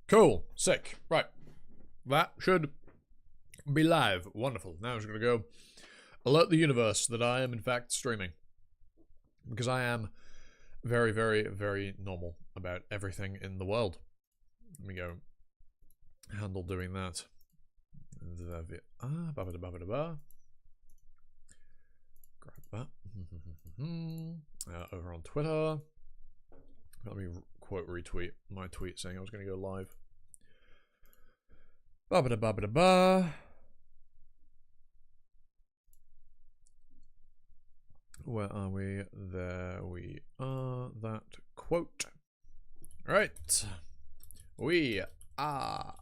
Cool. Sick. Right. That should be live. Wonderful. Now I'm just going to go alert the universe that I am in fact streaming. Because I am very, very, very normal about everything in the world. Let me go handle doing that. Grab that. Over on Twitter. Let me quote retweet my tweet saying I was going to go live. Where are we? There we are. That quote. Right. We are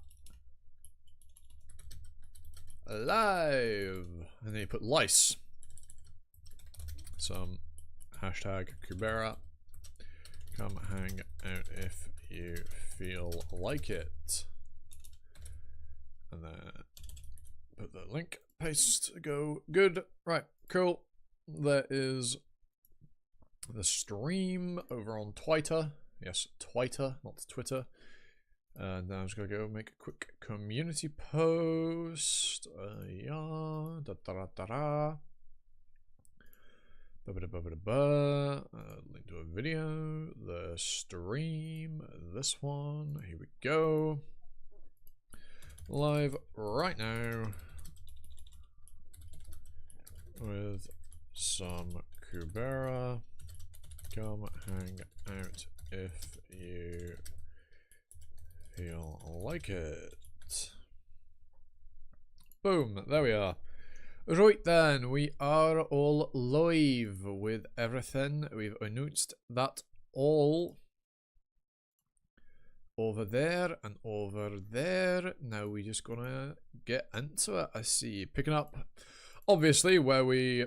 live. And then you put lice. Some hashtag Kubera. Come hang out if you feel like it. And then put the link. Paste. Go. Good. Right. Cool. There is the stream over on Twitter. Yes, Twitter, not Twitter. And now I'm just going to go make a quick community post. Link to a video. The stream. This one. Here we go. Live right now. With some Kubera. Come hang out if you feel like it. Boom, there we are. Right then, we are all live with everything. We've announced that all over there and over there. Now we're just gonna get into it. I see, picking up obviously where we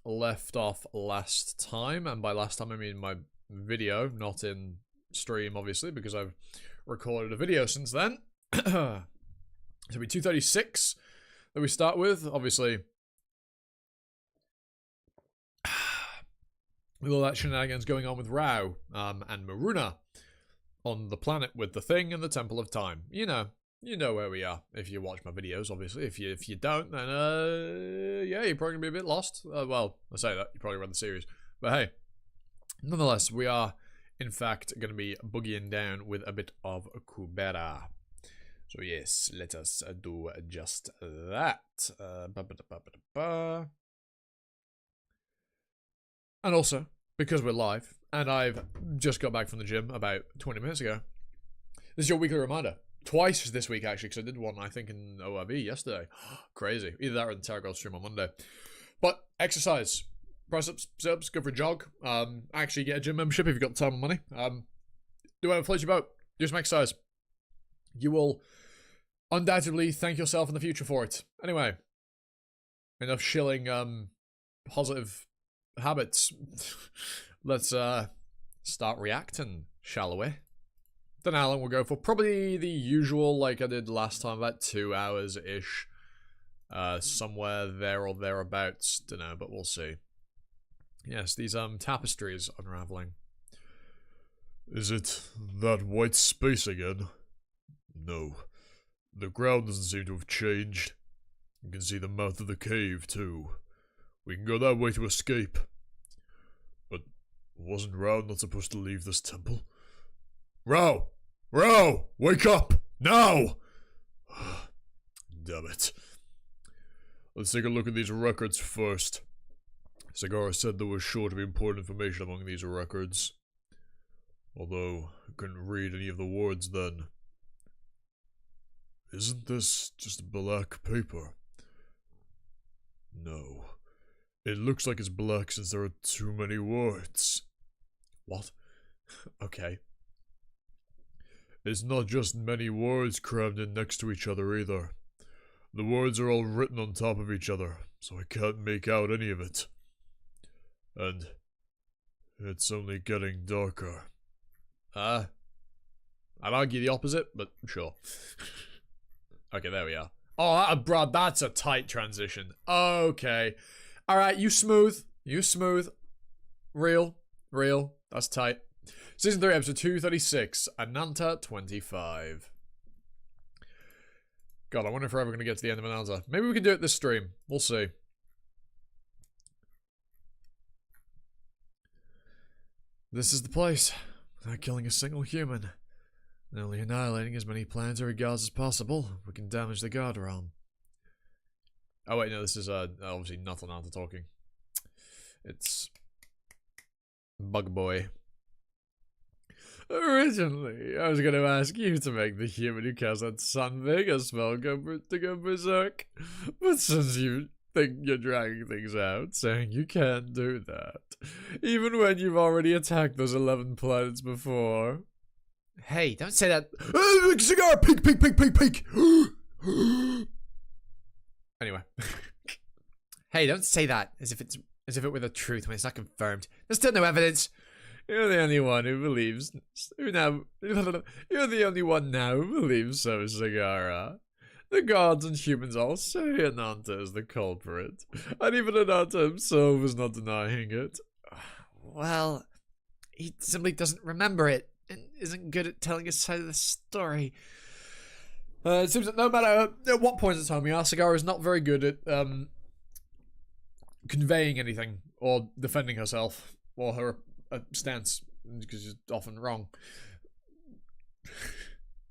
left off last time, and by last time I mean my video, not in stream obviously, because I've recorded a video since then. So it'll be 236 that we start with, obviously. With all that shenanigans going on with Rao and Maruna on the planet with the thing and the Temple of Time. You know where we are if you watch my videos, obviously. If you don't, then yeah, you're probably gonna be a bit lost. Well, I say that, you probably read the series. But hey, nonetheless, we are in fact gonna be boogieing down with a bit of Kubera. So yes, let us do just that. And also, because we're live, and I've just got back from the gym about 20 minutes ago, this is your weekly reminder. Twice this week, actually, because I did one, I think, in ORV yesterday. Crazy. Either that or the Terragirl stream on Monday. But exercise. Press-ups, sit-ups, go for a jog. Actually get a gym membership if you've got time and money. Do whatever floats your boat. Do some exercise. You will undoubtedly thank yourself in the future for it. Anyway. Enough shilling, positive habits. Let's start reacting, shall we? Then how long we'll go for? Probably the usual, like I did last time, about 2 hours-ish. Somewhere there or thereabouts. Dunno, but we'll see. Yes, these tapestries unraveling. Is it that white space again? No. The ground doesn't seem to have changed. You can see the mouth of the cave, too. We can go that way to escape. But wasn't Rao not supposed to leave this temple? Rao! Rao! Wake up! Now! Damn it. Let's take a look at these records first. Sagara said there was sure to be important information among these records. Although, I couldn't read any of the words then. Isn't this just black paper? No. It looks like it's black since there are too many words. What? Okay. It's not just many words crammed in next to each other either. The words are all written on top of each other, so I can't make out any of it. And it's only getting darker. I'd argue the opposite, but sure. Okay, there we are. Oh, bro, that's a tight transition. Okay. Alright, you smooth. You smooth. Real. Real. That's tight. Season 3, episode 236. Ananta 25. God, I wonder if we're ever going to get to the end of Ananta. Maybe we can do it this stream. We'll see. This is the place. Without killing a single human, and only annihilating as many planetary gods as possible, we can damage the god realm. Oh wait, no, this is obviously not Ananta talking. It's Bug Boy. Originally, I was going to ask you to make the human who casts that San Vega spell go berserk, but since you think you're dragging things out, saying you can't do that, even when you've already attacked those 11 planets before. Hey, don't say that. Cigar! Peek, peek, peek, peek, peek! Anyway. Hey, don't say that as if it were the truth when it's not confirmed. There's still no evidence. You're the only one who believes. You're the only one now who believes so, Sagara. The gods and humans all say Ananta is the culprit, and even Ananta himself is not denying it. Well, he simply doesn't remember it, and isn't good at telling his side of the story. It seems that no matter at what point in time we are, Sagara is not very good at conveying anything or defending herself or her stance, because she's often wrong.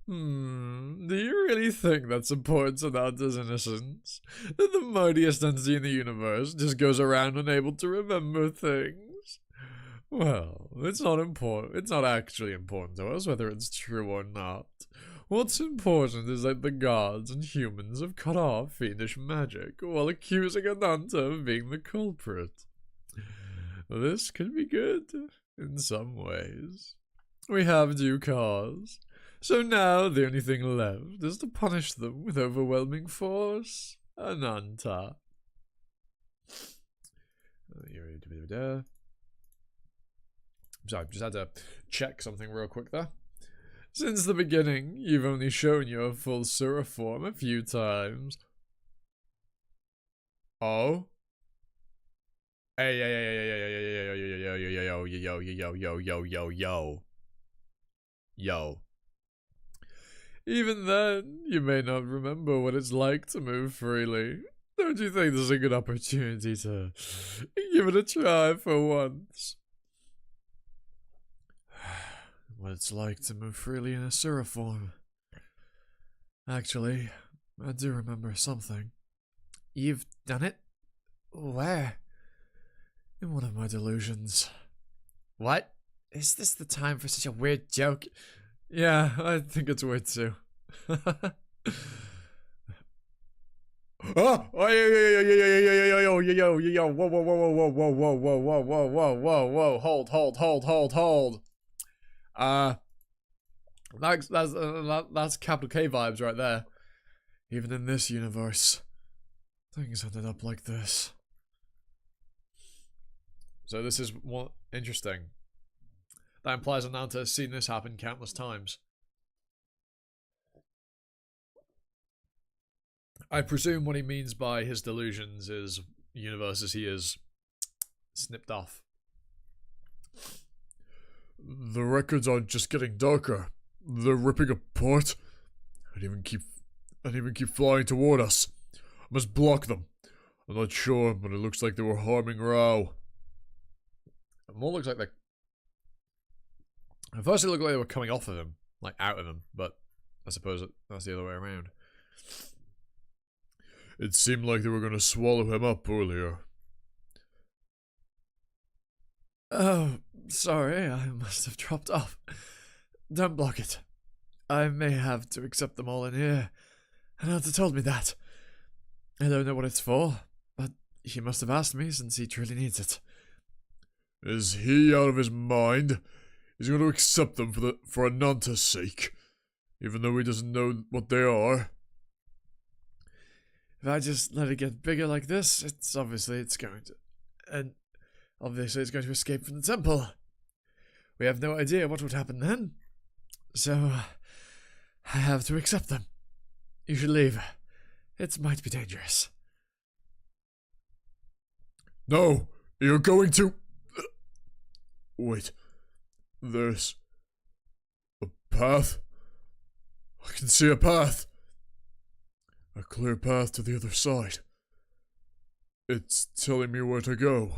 Do you really think that supports Ananta's innocence? That the mightiest entity in the universe just goes around unable to remember things? Well, it's not important. It's not actually important to us whether it's true or not. What's important is that the gods and humans have cut off fiendish magic while accusing Ananta of being the culprit. This could be good in some ways. We have due cause. So now the only thing left is to punish them with overwhelming force. Ananta. Sorry, just had to check something real quick there. Since the beginning, you've only shown your full Sura form a few times. Oh? Hey, yo. Even then, you may not remember what it's like to move freely. Don't you think this is a good opportunity to give it a try for once? What it's like to move freely in a Sura form. Actually, I do remember something. You've done it? Where? In one of my delusions. What? Is this the time for such a weird joke? Yeah, I think it's weird too. Oh, yo, whoa, hold. That's capital K vibes right there. Even in this universe, things ended up like this. So this is what interesting. That implies Ananta has seen this happen countless times. I presume what he means by his delusions is universes he has snipped off. The records aren't just getting darker. They're ripping apart. And even keep flying toward us. I must block them. I'm not sure, but it looks like they were harming Rao. It more looks like they... At first it looked like they were coming off of him. Like out of him. But I suppose that's the other way around. It seemed like they were going to swallow him up earlier. Oh, sorry, I must have dropped off. Don't block it. I may have to accept them all in here. Ananta told me that. I don't know what it's for, but he must have asked me since he truly needs it. Is he out of his mind? He's going to accept them for Ananta's sake, even though he doesn't know what they are. If I just let it get bigger like this, it's going to... And obviously it's going to escape from the temple. We have no idea what would happen then. So, I have to accept them. You should leave. It might be dangerous. No, you're going to... Wait. There's... a path? I can see a path. a clear path to the other side. It's telling me where to go.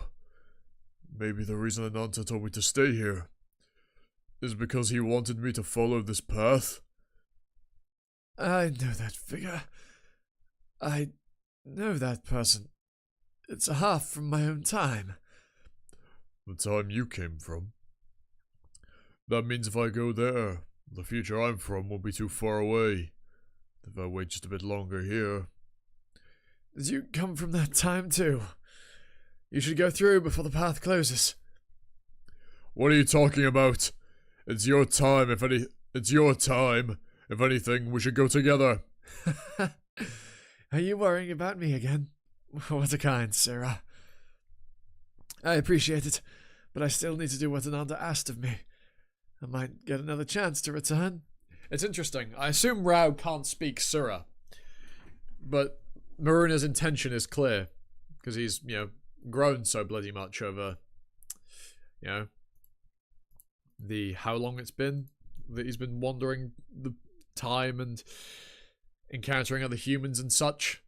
Maybe the reason Ananta told me to stay here is because he wanted me to follow this path. I know that figure. I know that person. It's a half from my own time. The time you came from. That means if I go there, the future I'm from will be too far away. If I wait just a bit longer here. Did you come from that time too? You should go through before the path closes. What are you talking about? It's your time, it's your time. If anything, we should go together. Are you worrying about me again? What a kind, Sarah. I appreciate it, but I still need to do what Ananda asked of me. I might get another chance to return. It's interesting. I assume Rao can't speak Sura, but Maruna's intention is clear, because he's, grown so bloody much over, the how long it's been that he's been wandering the time and encountering other humans and such.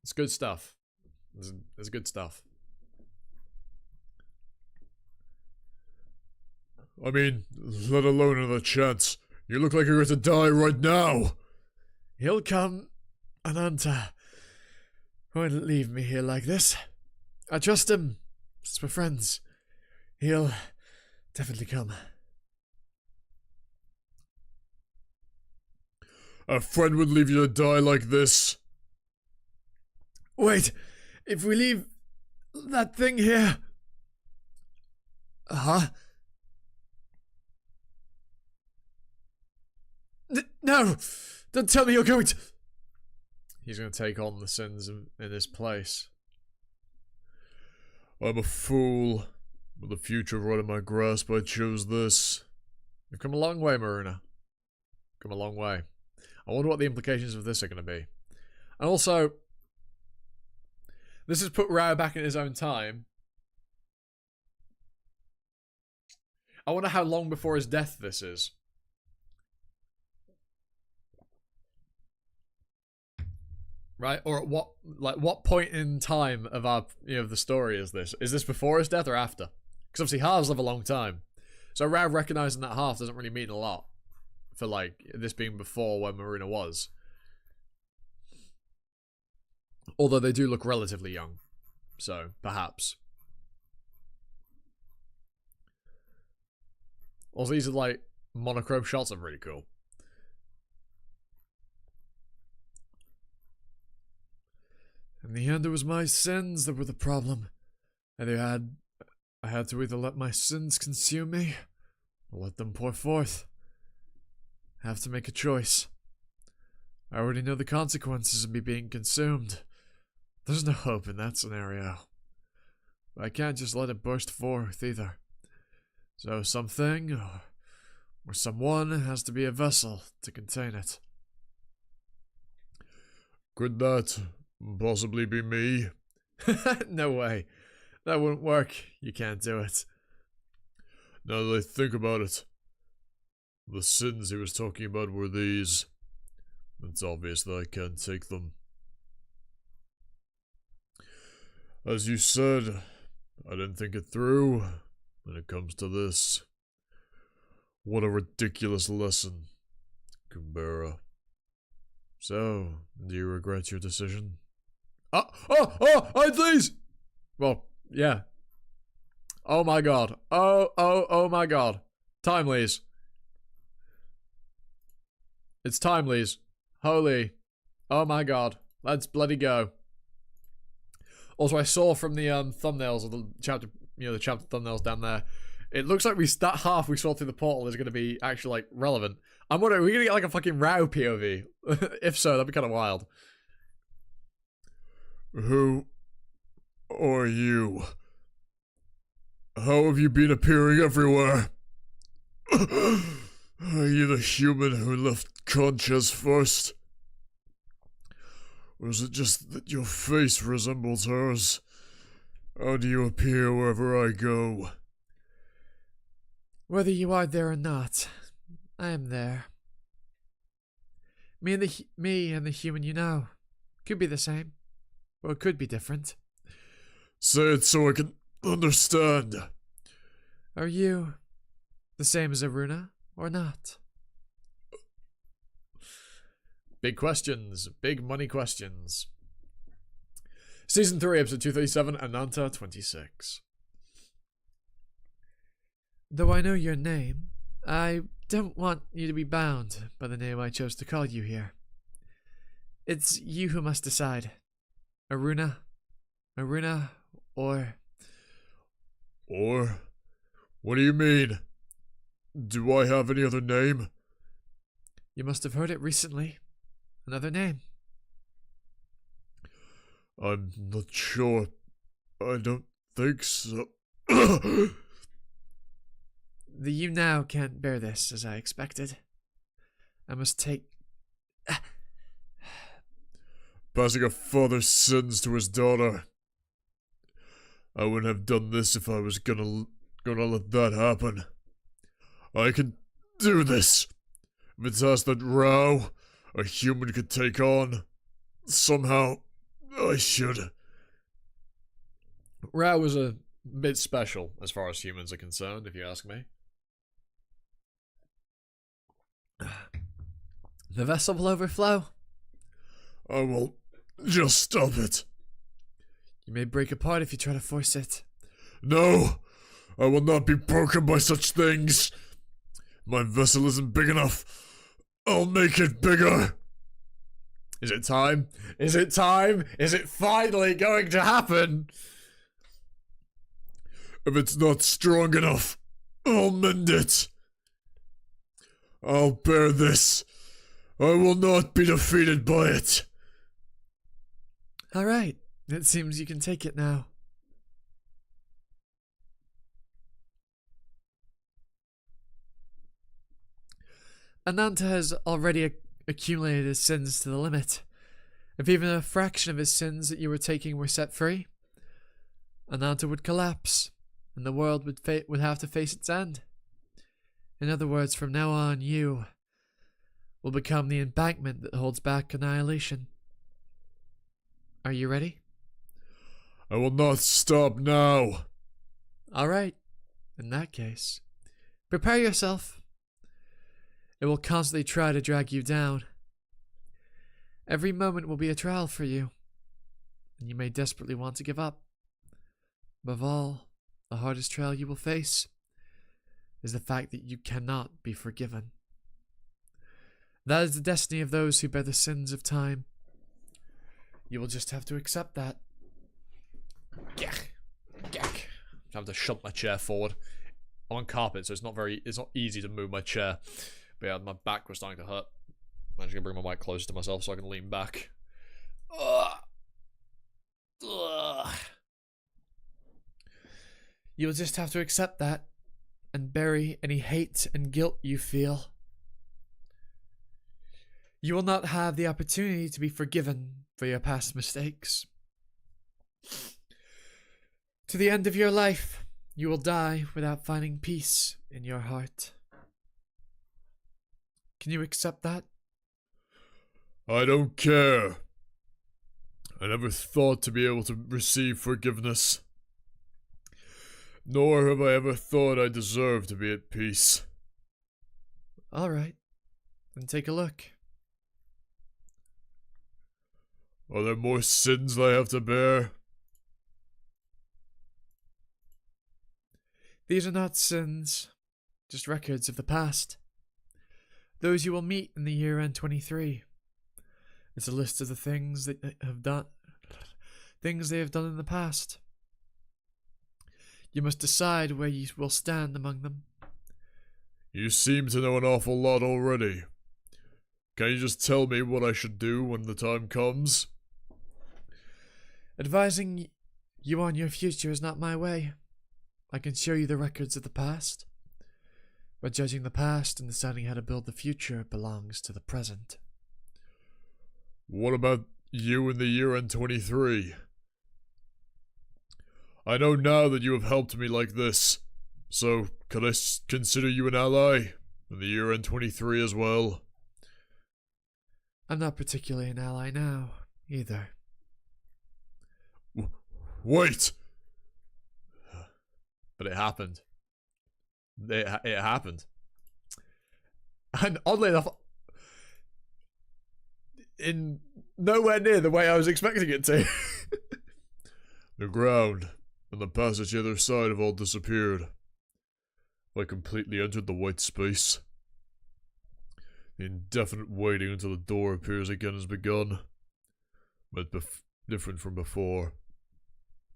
It's good stuff. It's good stuff. I mean, let alone another chance. You look like you're going to die right now. He'll come, Ananta. Won't leave me here like this. I trust him. Since we're friends. He'll definitely come. A friend would leave you to die like this. Wait, if we leave that thing here... Huh? No! Don't tell me you're going to... He's going to take on the sins in his place. I'm a fool. With the future right in my grasp, I chose this. You've come a long way, Maruna. Come a long way. I wonder what the implications of this are going to be. And also, this has put Rao back in his own time. I wonder how long before his death this is. Right? Or at what point in time of our, the story is this? Is this before his death or after? Because obviously halves live a long time. So Rao recognizing that half doesn't really mean a lot for, this being before where Maruna was. Although they do look relatively young. So, perhaps. Also, these are, monochrome shots are really cool. In the end, it was my sins that were the problem. I had to either let my sins consume me, or let them pour forth. I have to make a choice. I already know the consequences of me being consumed. There's no hope in that scenario. But I can't just let it burst forth either. So something, or someone has to be a vessel to contain it. Could that possibly be me? No way. That wouldn't work. You can't do it. Now that I think about it, the sins he was talking about were these. It's obvious that I can't take them. As you said, I didn't think it through when it comes to this. What a ridiculous lesson, Kubera. So, do you regret your decision? Please! Well, yeah. Oh my god. Oh my god. Timelies. It's Timelies. Holy. Oh my god. Let's bloody go. Also, I saw from the thumbnails of the chapter, the chapter thumbnails down there, it looks like that half we saw through the portal is going to be actually, relevant. I'm wondering, are we going to get, a fucking Rao POV? If so, that'd be kind of wild. Who are you? How have you been appearing everywhere? Are you the human who left Concha's first? Or is it just that your face resembles hers? How do you appear wherever I go? Whether you are there or not, I am there. Me and the human you know. Could be the same. Or it could be different. Say it so I can understand. Are you the same as Aruna, or not? Big questions. Big money questions. Season 3, episode 237, Ananta 26. Though I know your name, I don't want you to be bound by the name I chose to call you here. It's you who must decide. Aruna, or... Or? What do you mean? Do I have any other name? You must have heard it recently. Another name. I'm not sure. I don't think so. The you now can't bear this, as I expected. I must take... Passing a father's sins to his daughter. I wouldn't have done this if I was gonna let that happen. I can do this. If it's us that Rao, a human, could take on, somehow I should. Rao was a bit special as far as humans are concerned, if you ask me. The vessel will overflow. I will just stop it. You may break apart if you try to force it. No! I will not be broken by such things. My vessel isn't big enough. I'll make it bigger. Is it time? Is it time? Is it finally going to happen? If it's not strong enough, I'll mend it. I'll bear this. I will not be defeated by it. All right. It seems you can take it now. Ananta has already accumulated his sins to the limit. If even a fraction of his sins that you were taking were set free, Ananta would collapse, and the world would have to face its end. In other words, from now on, you will become the embankment that holds back annihilation. Are you ready? I will not stop now. All right. In that case, prepare yourself. It will constantly try to drag you down. Every moment will be a trial for you, and you may desperately want to give up. Above all, the hardest trial you will face is the fact that you cannot be forgiven. That is the destiny of those who bear the sins of time. You will just have to accept that. Gak. Gak. I have to shove my chair forward. I'm on carpet, so it's not easy to move my chair. But yeah, my back was starting to hurt. I'm just gonna bring my mic closer to myself so I can lean back. Ugh. Ugh. You will just have to accept that and bury any hate and guilt you feel. You will not have the opportunity to be forgiven for your past mistakes. To the end of your life, you will die without finding peace in your heart. Can you accept that? I don't care. I never thought to be able to receive forgiveness. Nor have I ever thought I deserved to be at peace. All right, then take a look. Are there more sins I have to bear? These are not sins, just records of the past. Those you will meet in the year end 23. It's a list of the things that have done, things they have done in the past. You must decide where you will stand among them. You seem to know an awful lot already. Can you just tell me what I should do when the time comes? Advising you on your future is not my way. I can show you the records of the past, but judging the past and deciding how to build the future belongs to the present. What about you in the year end 23? I know now that you have helped me like this, so could I consider you an ally in the year end 23 as well? I'm not particularly an ally now, either. Wait! But it happened. It happened. And oddly enough, in nowhere near the way I was expecting it to. The ground and the passage the other side have all disappeared. I completely entered the white space. The indefinite waiting until the door appears again has begun. But different from before.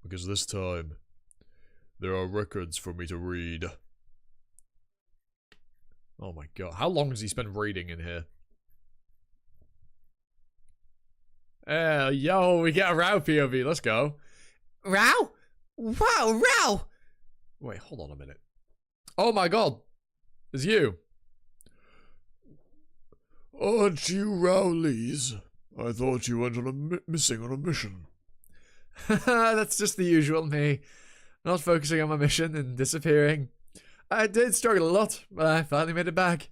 Because this time, there are records for me to read. Oh my god. How long has he spent reading in here? Yo, we get a Rao POV. Let's go. Rao? Wow, Rao! Wait, hold on a minute. Oh my god. It's you. Aren't you Rowley's? I thought you went on a missing on a mission. That's just the usual me. Not focusing on my mission and disappearing. I did struggle a lot, but I finally made it back.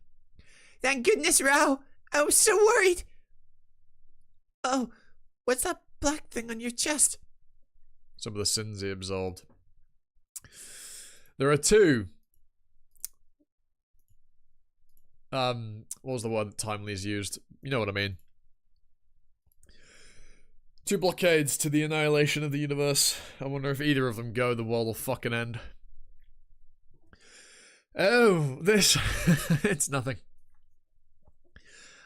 Thank goodness, Rao! I was so worried! Oh, what's that black thing on your chest? Some of the sins he absolved. There are two. What was the word that Timely's used? You know what I mean. Two blockades to the annihilation of the universe. I wonder if either of them go, the world will fucking end. Oh, this. It's nothing.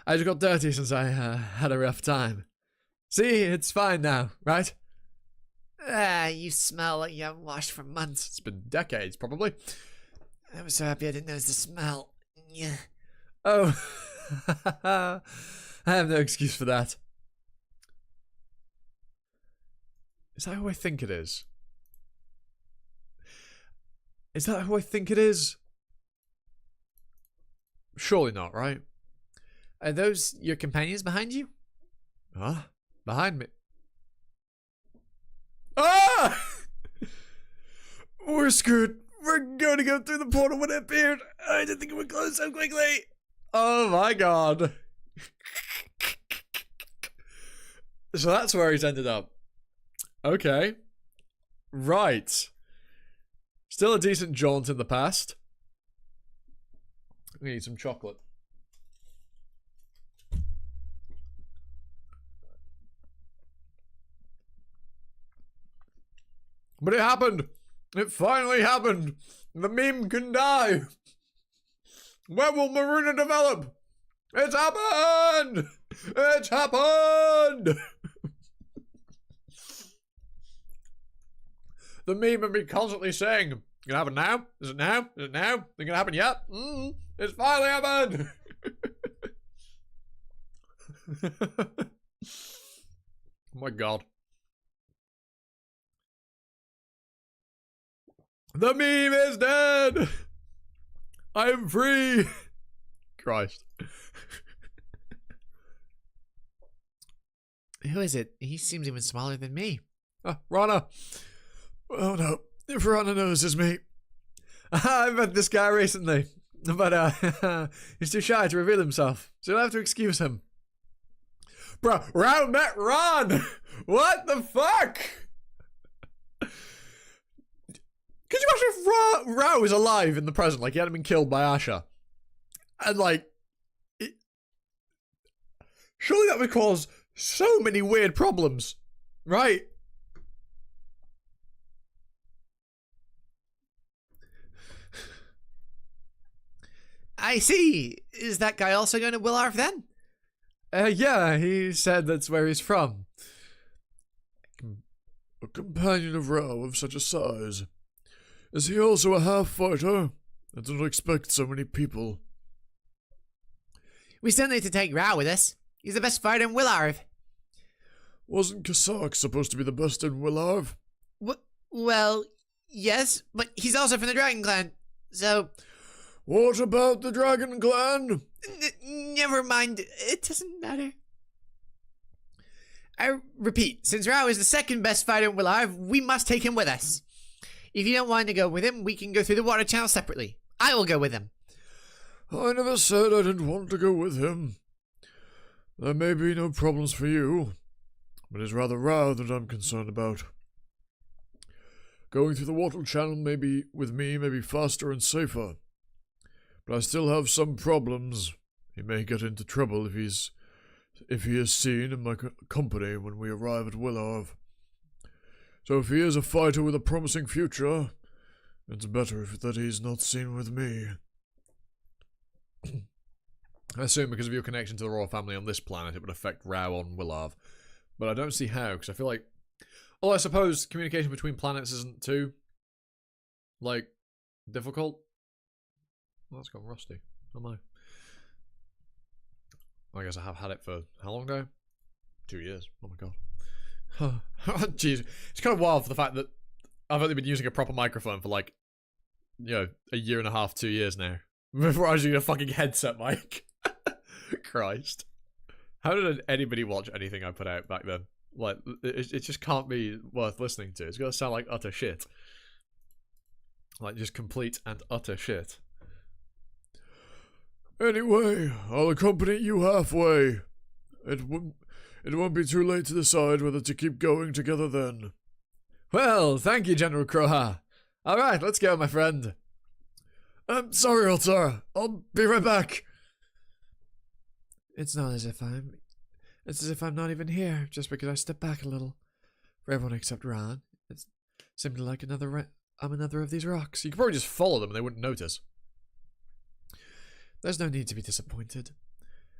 I just got dirty since I had a rough time. See, it's fine now, right? You smell like you haven't washed for months. It's been decades, probably. I was so happy I didn't notice the smell. Yeah. Oh. I have no excuse for that. Is that who I think it is? Is that who I think it is? Surely not, right? Are those your companions behind you? Huh? Behind me? Ah! We're screwed. We're going to go through the portal when it appeared. I didn't think it would close so quickly. Oh my god. So that's where he's ended up. Okay. Right. Still a decent jaunt in the past. We need some chocolate. But it happened. It finally happened. The meme can die. Where will Maruna develop? It's happened! It's happened! The meme and me constantly saying, it's gonna happen now? Is it now? Is it now? Is it gonna happen yet? It's finally happened! Oh my god. The meme is dead! I am free! Christ. Who is it? He seems even smaller than me. Rana! Oh no, if Rana knows it's me. I met this guy recently, but he's too shy to reveal himself, so you'll have to excuse him. Bro, Rao met Ron! What the fuck? Could you imagine if Rao was alive in the present, like he hadn't been killed by Asha? And like, surely that would cause so many weird problems, right? I see. Is that guy also going to Willarf then? Yeah, he said that's where he's from. A companion of Rao of such a size. Is he also a half-fighter? I didn't expect so many people. We still need to take Rao with us. He's the best fighter in Willarv. Wasn't Kasak supposed to be the best in Willarv? Well, yes, but he's also from the Dragon Clan, so... What about the Dragon Clan? Never mind, it doesn't matter. I repeat, since Rao is the second best fighter in Willarv, we must take him with us. If you don't want to go with him, we can go through the water channel separately. I will go with him. I never said I didn't want to go with him. There may be no problems for you, but it's rather Rao that I'm concerned about. Going through the water channel with me may be faster and safer, but I still have some problems. He may get into trouble if he is seen in my company when we arrive at Willarv. So if he is a fighter with a promising future, it's better that he's not seen with me. I assume because of your connection to the royal family on this planet, it would affect Rao on Willarv. But I don't see how, because I feel like... Well, I suppose communication between planets isn't too, like, difficult. Well, that's gone rusty. Oh my. I guess I have had it for how long now? 2 years. Oh my god. Jeez. It's kind of wild for the fact that I've only been using a proper microphone for like, you know, a year and a half, 2 years now. Before I was using a fucking headset mic. Christ. How did anybody watch anything I put out back then? Like, it just can't be worth listening to. It's gonna sound like utter shit. Like, just complete and utter shit. Anyway, I'll accompany you halfway. It won't be too late to decide whether to keep going together then. Well, thank you, General Kroha. Alright, let's go, my friend. I'm sorry, Altar. I'll be right back. It's as if I'm not even here, just because I step back a little. For everyone except Ron, it's simply like I'm another of these rocks. You could probably just follow them and they wouldn't notice. There's no need to be disappointed.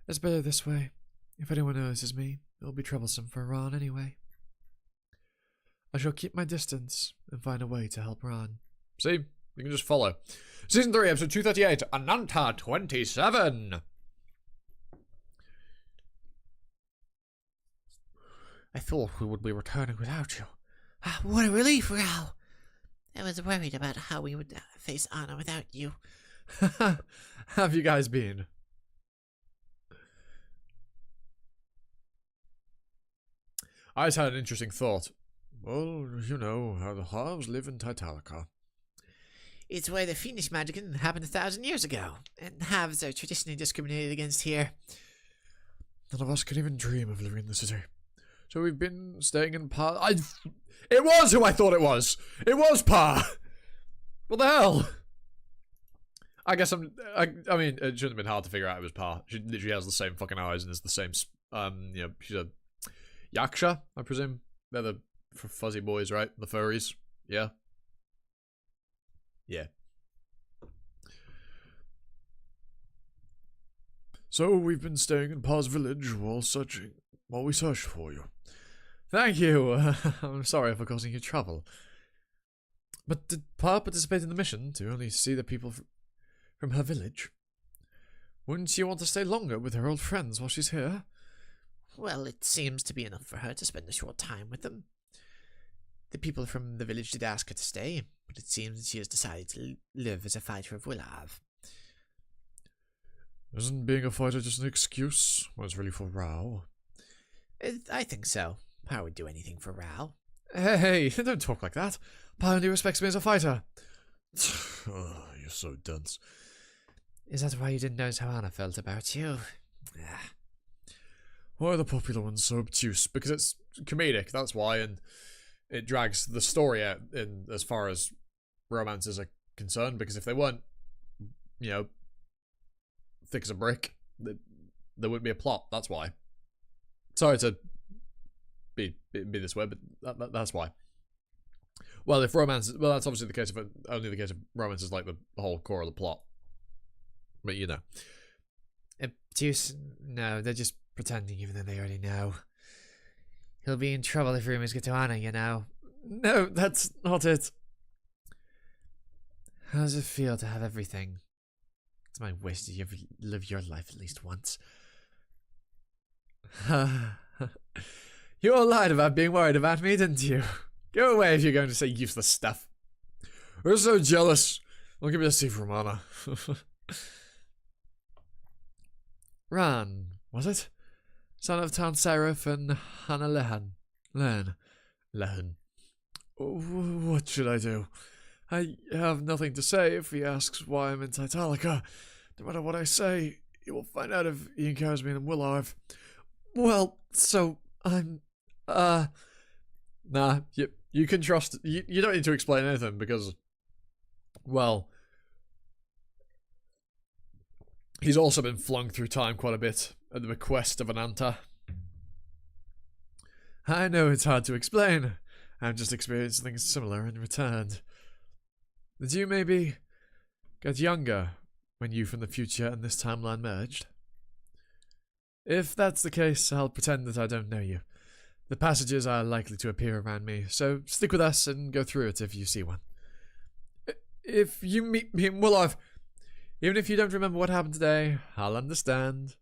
It's better this way. If anyone notices me, it'll be troublesome for Ron anyway. I shall keep my distance and find a way to help Ron. See? You can just follow. Season 3, episode 238, Ananta 27. I thought we would be returning without you. What a relief, Rao. I was worried about how we would face Anna without you. Have you guys been? I just had an interesting thought. Well, you know how the halves live in Titalica. It's where the Phoenix magic happened 1,000 years ago, and halves are traditionally discriminated against here. None of us could even dream of living in the city. So we've been staying in Pa. It was who I thought it was. It was Pa. What the hell? I guess I mean, it shouldn't have been hard to figure out it was Pa. She literally has the same fucking eyes and is the same. You know, she's a Yaksha, I presume. They're the fuzzy boys, right? The furries. Yeah. Yeah. So we've been staying in Pa's village while we searched for you. Thank you. I'm sorry for causing you trouble. But did Pa participate in the mission to only see the people from her village? Wouldn't she want to stay longer with her old friends while she's here? Well, it seems to be enough for her to spend a short time with them. The people from the village did ask her to stay, but it seems that she has decided to live as a fighter of Willarv. Isn't being a fighter just an excuse when it's really for Rao? I think so. Pa would do anything for Rao. Hey, don't talk like that. Pa only respects me as a fighter. Oh, you're so dense. Is that why you didn't notice how Anna felt about you? Why are the popular ones so obtuse? Because it's comedic, that's why, and it drags the story out in as far as romances are concerned, because if they weren't, you know, thick as a brick, there wouldn't be a plot, that's why. Sorry to be this way, but that's why. Well, if romance, well, that's obviously the case of only the case of romance is like the whole core of the plot. But you know, Obtuse? No, they're just pretending, even though they already know. He'll be in trouble if rumors get to Anna, you know. No, that's not it. How does it feel to have everything? It's my wish that you live your life at least once. You all lied about being worried about me, didn't you? Go away if you're going to say useless stuff. We're so jealous. I'll give you a C from Anna. Ran, was it? Son of Town Seraph and Hannah Lehan. What should I do? I have nothing to say if he asks why I'm in Titalica. No matter what I say, he will find out if he encounters me in Willarv. Well, so I'm, Nah, you can trust. You don't need to explain anything because, well, he's also been flung through time quite a bit at the request of an Anta. I know it's hard to explain. I've just experienced things similar and returned. Did you maybe get younger when you from the future and this timeline merged? If that's the case, I'll pretend that I don't know you. The passages are likely to appear around me, so stick with us and go through it if you see one. If you meet me in Willow, even if you don't remember what happened today, I'll understand.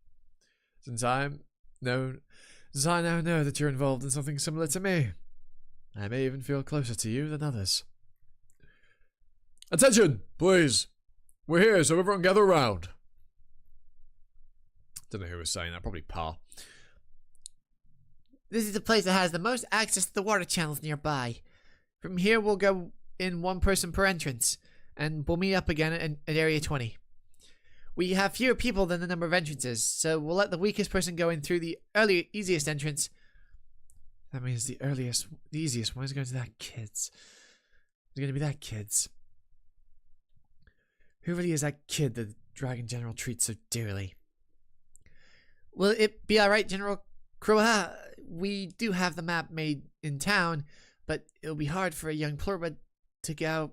Since I now know that you're involved in something similar to me, I may even feel closer to you than others. Attention, please. We're here, so everyone gather around. Don't know who was saying that. Probably Pa. This is the place that has the most access to the water channels nearby. From here, we'll go in one person per entrance, and we'll meet up again at Area 20. We have fewer people than the number of entrances, so we'll let the weakest person go in through the easiest entrance. That means the easiest one is going to that kid's. It's going to be that kid's. Who really is that kid that the Dragon General treats so dearly? Will it be alright, General Kroha? We do have the map made in town, but it'll be hard for a young plurba to go.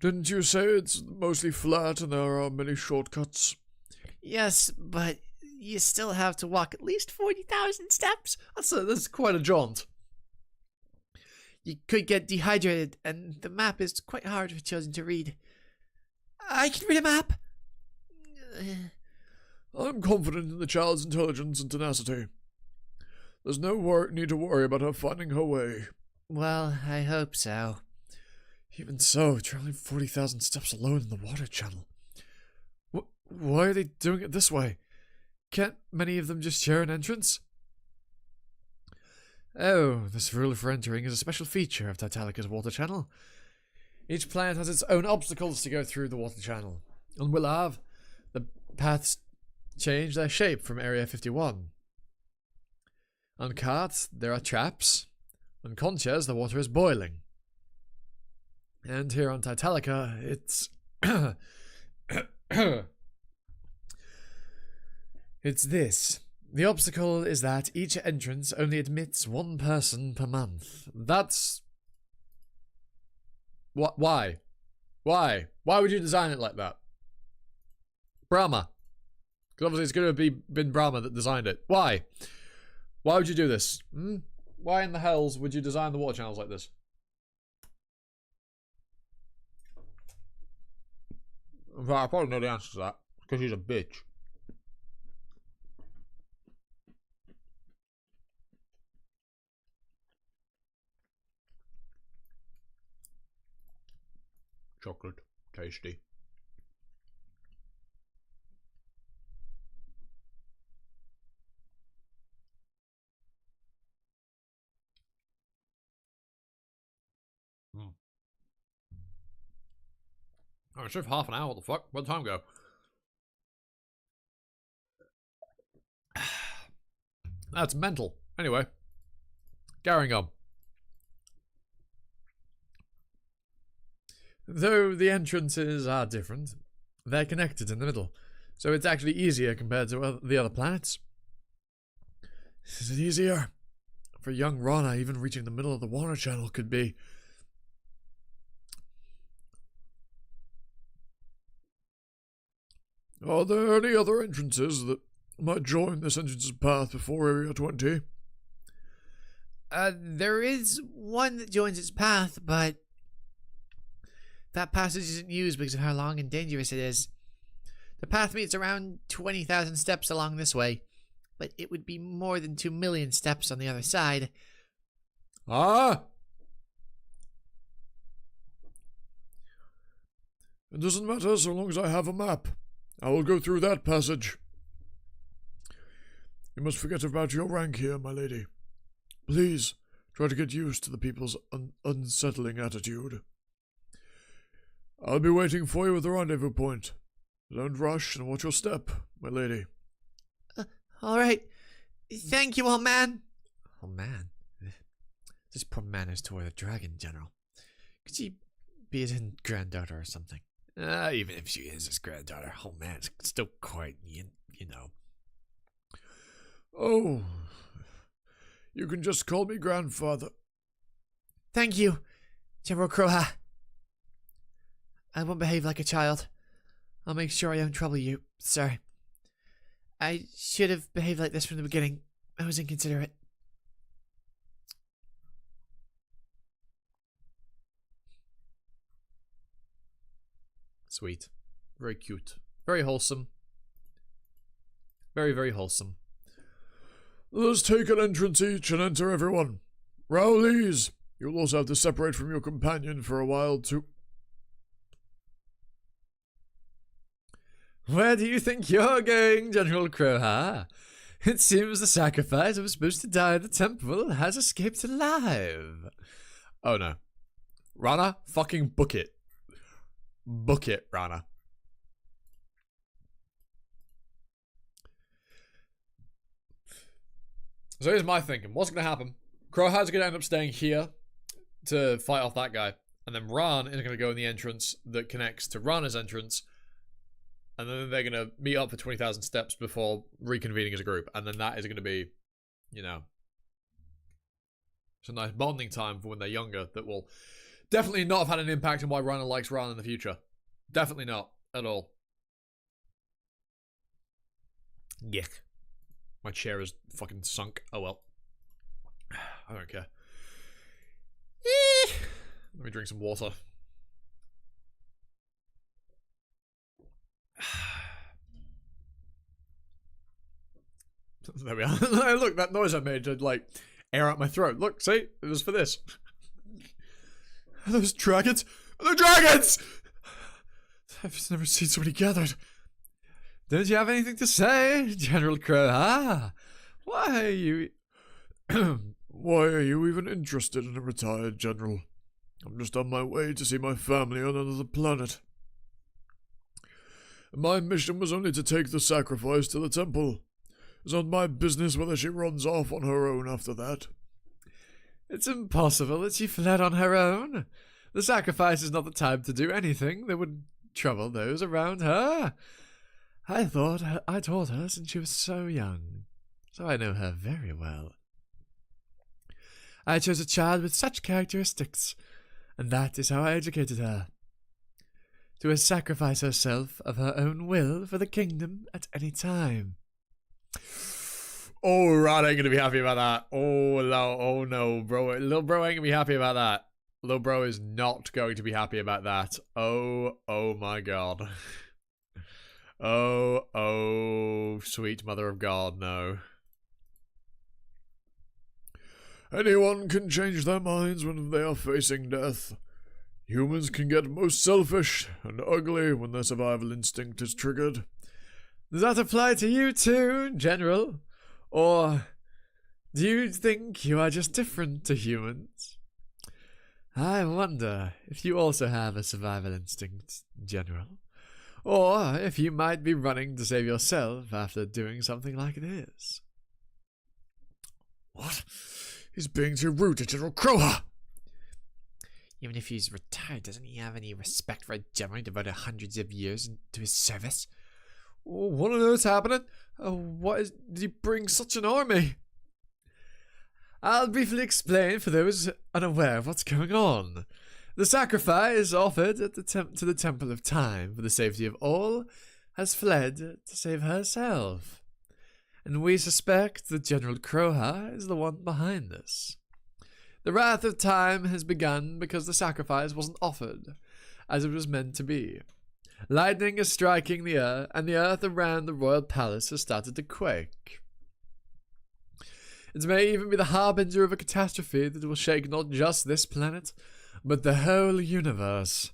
Didn't you say it's mostly flat and there are many shortcuts? Yes, but you still have to walk at least 40,000 steps. That's quite a jaunt. You could get dehydrated, and the map is quite hard for children to read. I can read a map. I'm confident in the child's intelligence and tenacity. There's no need to worry about her finding her way. Well, I hope so. Even so, traveling 40,000 steps alone in the water channel. Why are they doing it this way? Can't many of them just share an entrance? Oh, this rule for entering is a special feature of Titanica's water channel. Each planet has its own obstacles to go through the water channel, and will have the paths change their shape from Area 51. On Kart, there are traps. On Conches, the water is boiling. And here on Titalica, it's... it's this. The obstacle is that each entrance only admits one person per month. That's... Why? Why? Why would you design it like that? Brahma. Because obviously it's going to been Brahma that designed it. Why? Why would you do this? Why in the hells would you design the water channels like this? I probably know the answer to that. Because she's a bitch. Chocolate. Tasty. Oh, it's just half an hour. What the fuck? Where'd the time go? That's mental. Anyway, carrying on. Though the entrances are different, they're connected in the middle, so it's actually easier compared to the other planets. Is it easier? For young Rana, even reaching the middle of the water channel could be... Are there any other entrances that might join this entrance's path before Area 20? There is one that joins its path, but that passage isn't used because of how long and dangerous it is. The path meets around 20,000 steps along this way, but it would be more than 2 million steps on the other side. Ah! It doesn't matter so long as I have a map. I will go through that passage. You must forget about your rank here, my lady. Please, try to get used to the people's unsettling attitude. I'll be waiting for you at the rendezvous point. Don't rush and watch your step, my lady. Alright. Thank you, old man. Old man? This poor man is toward the dragon, General. Could she be his granddaughter or something? Even if she is his granddaughter, old man, it's still quite, you know. Oh, you can just call me grandfather. Thank you, General Kroha. I won't behave like a child. I'll make sure I don't trouble you, sir. I should have behaved like this from the beginning. I was inconsiderate. Sweet. Very cute. Very wholesome. Very, very wholesome. Let's take an entrance each and enter everyone. Rowleys, you'll also have to separate from your companion for a while too. Where do you think you're going, General Kroha? It seems the sacrifice that was supposed to die at the temple has escaped alive. Oh no. Rana, fucking book it. Book it, Rana. So here's my thinking. What's going to happen? Crowhat's going to end up staying here to fight off that guy. And then Ran is going to go in the entrance that connects to Rana's entrance. And then they're going to meet up for 20,000 steps before reconvening as a group. And then that is going to be, you know, it's a nice bonding time for when they're younger that will definitely not have had an impact on why Rana likes Ran in the future. Definitely not at all. Yuck. My chair is fucking sunk. Oh well. I don't care. Let me drink some water. There we are. Look, that noise I made to, like, air out my throat. Look, see? It was for this. Are those dragons? Are they dragons? I've never seen so many gathered. Don't you have anything to say, General Kroha? Why are you... Why are you even interested in a retired general? I'm just on my way to see my family on another planet. My mission was only to take the sacrifice to the temple. It's not my business whether she runs off on her own after that. It's impossible that she fled on her own. The sacrifice is not the time to do anything that would trouble those around her. I told her since she was so young, so I know her very well. I chose a child with such characteristics, and that is how I educated her. To sacrifice herself of her own will for the kingdom at any time. Oh, Rod ain't gonna be happy about that. Oh no, bro. Little bro ain't gonna be happy about that. Little bro is not going to be happy about that. Oh my god. Oh, sweet mother of God, no. Anyone can change their minds when they are facing death. Humans can get most selfish and ugly when their survival instinct is triggered. Does that apply to you too, General? Or do you think you are just different to humans? I wonder if you also have a survival instinct, General. Or if you might be running to save yourself after doing something like this. What? He's being too rude to General Kroha! Even if he's retired, doesn't he have any respect for a general devoted hundreds of years to his service? Want to know what's happening? Did he bring such an army? I'll briefly explain for those unaware of what's going on. The sacrifice offered at to the Temple of Time for the safety of all has fled to save herself. And we suspect that General Kroha is the one behind this. The wrath of time has begun because the sacrifice wasn't offered as it was meant to be. Lightning is striking the earth, and the earth around the royal palace has started to quake. It may even be the harbinger of a catastrophe that will shake not just this planet, but the whole universe.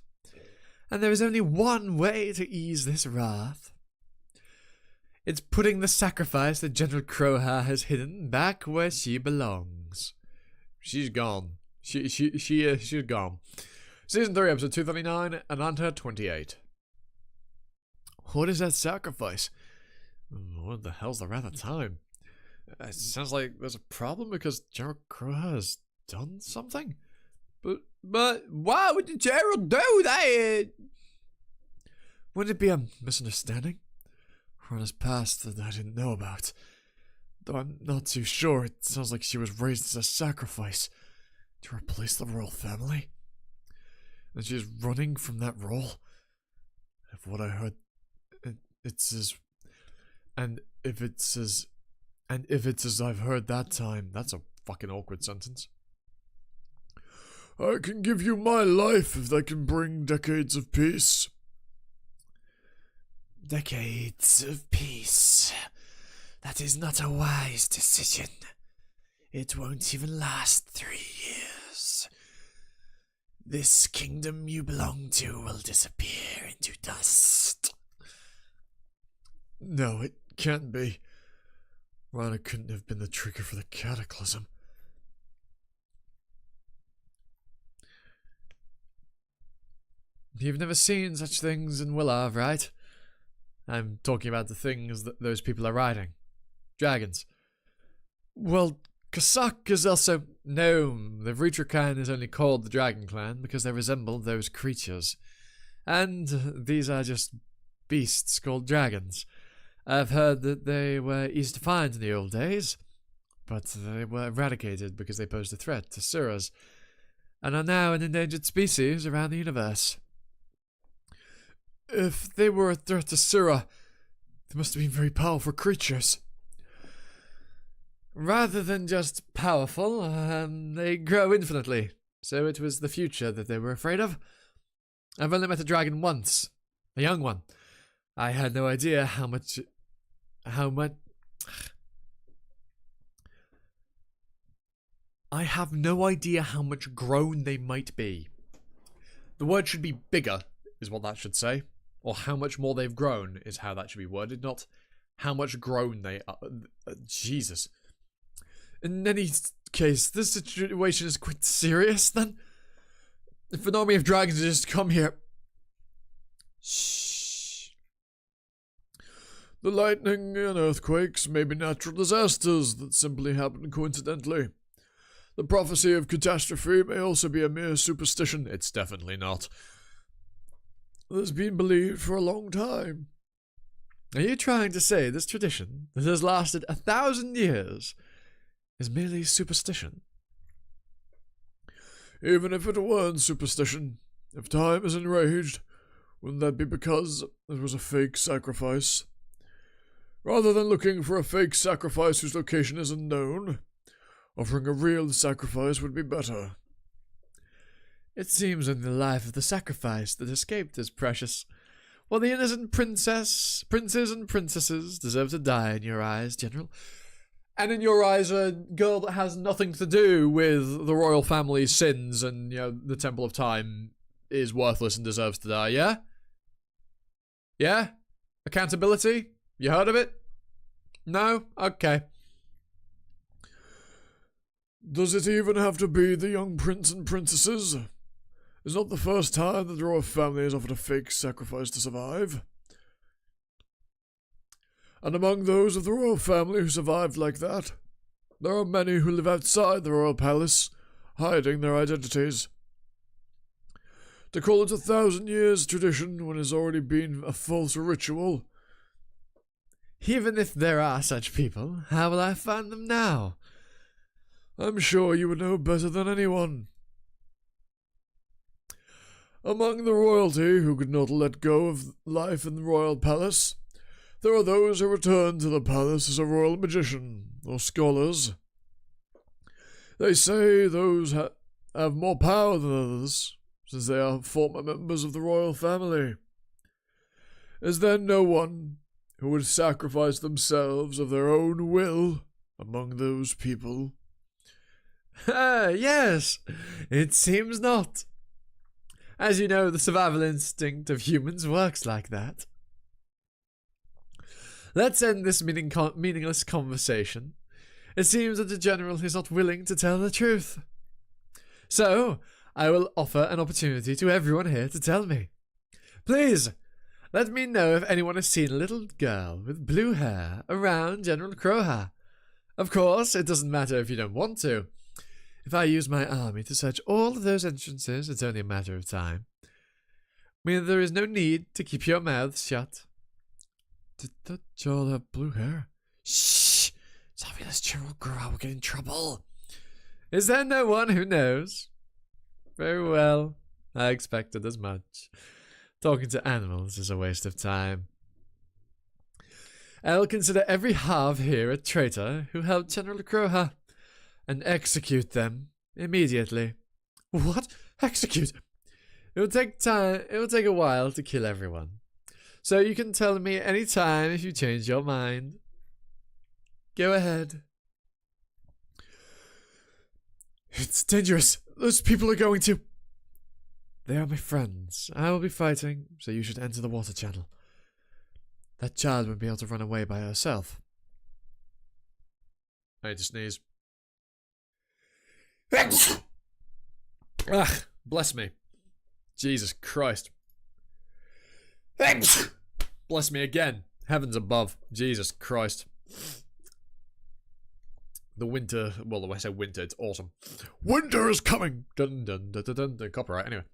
And there is only one way to ease this wrath. It's putting the sacrifice that General Kroha has hidden back where she belongs. She's gone. She's gone. Season 3, episode 239, Ananta 28. What is that sacrifice? What the hell's the wrath of time? It sounds like there's a problem because General Crowher has done something. But why would the General do that? Wouldn't it be a misunderstanding? Or in his past that I didn't know about? Though I'm not too sure, it sounds like she was raised as a sacrifice to replace the royal family. And she's running from that role. If what I heard, it's as... And if it's as I've heard that time, that's a fucking awkward sentence. I can give you my life if that can bring decades of peace. Decades of peace. That is not a wise decision. It won't even last 3 years. This kingdom you belong to will disappear into dust. No, it can't be. Rana couldn't have been the trigger for the cataclysm. You've never seen such things in Willarv, right? I'm talking about the things that those people are riding. Dragons. Well, Kasak is also... No, the Vritrakan is only called the Dragon Clan because they resemble those creatures. And these are just beasts called dragons. I've heard that they were easy to find in the old days, but they were eradicated because they posed a threat to Suras, and are now an endangered species around the universe. If they were a threat to Sura, they must have been very powerful creatures. Rather than just powerful, they grow infinitely, so it was the future that they were afraid of. I've only met a dragon once, a young one. I had no idea how much... I have no idea how much grown they might be. The word should be bigger, is what that should say. Or how much more they've grown is how that should be worded, not how much grown they are. Jesus. In any case, this situation is quite serious, then. If an army of dragons just come here... Shh. The lightning and earthquakes may be natural disasters that simply happen coincidentally. The prophecy of catastrophe may also be a mere superstition. It's definitely not. It has been believed for a long time. Are you trying to say this tradition, that has lasted 1,000 years, is merely superstition? Even if it weren't superstition, if time is enraged, wouldn't that be because it was a fake sacrifice? Rather than looking for a fake sacrifice whose location is unknown, offering a real sacrifice would be better. It seems only the life of the sacrifice that escaped is precious, while the innocent princes and princesses deserve to die in your eyes, General. And in your eyes, a girl that has nothing to do with the royal family's sins and, the Temple of Time is worthless and deserves to die, yeah? Yeah? Accountability? You heard of it? No? Okay. Does it even have to be the young prince and princesses? It's not the first time that the royal family has offered a fake sacrifice to survive. And among those of the royal family who survived like that, there are many who live outside the royal palace, hiding their identities. To call it 1,000 years tradition when it's already been a false ritual. Even if there are such people, how will I find them now? I'm sure you would know better than anyone. Among the royalty who could not let go of life in the royal palace, there are those who return to the palace as a royal magician, or scholars. They say those have more power than others, since they are former members of the royal family. Is there no one who would sacrifice themselves of their own will among those people? Yes, it seems not. As you know, the survival instinct of humans works like that. Let's end this meaningless conversation. It seems that the General is not willing to tell the truth. So, I will offer an opportunity to everyone here to tell me. Please, let me know if anyone has seen a little girl with blue hair around General Crowher. Of course, it doesn't matter if you don't want to. If I use my army to search all of those entrances, it's only a matter of time. I mean, there is no need to keep your mouths shut. Did that child have blue hair? Shh! It's obvious General Kubera will get in trouble. Is there no one who knows? Very well. I expected as much. Talking to animals is a waste of time. I'll consider every half here a traitor who helped General Kubera and execute them immediately. What? Execute? It will take time. It will take a while to kill everyone. So you can tell me any time if you change your mind. Go ahead. It's dangerous. Those people are going to... They are my friends. I will be fighting, so you should enter the water channel. That child won't be able to run away by herself. I need to sneeze. Bless me. Jesus Christ. Bless me again. Heavens above. Jesus Christ. The winter, well, when I say winter, it's awesome. Winter is coming! Dun dun dun dun dun, dun. Copyright, anyway.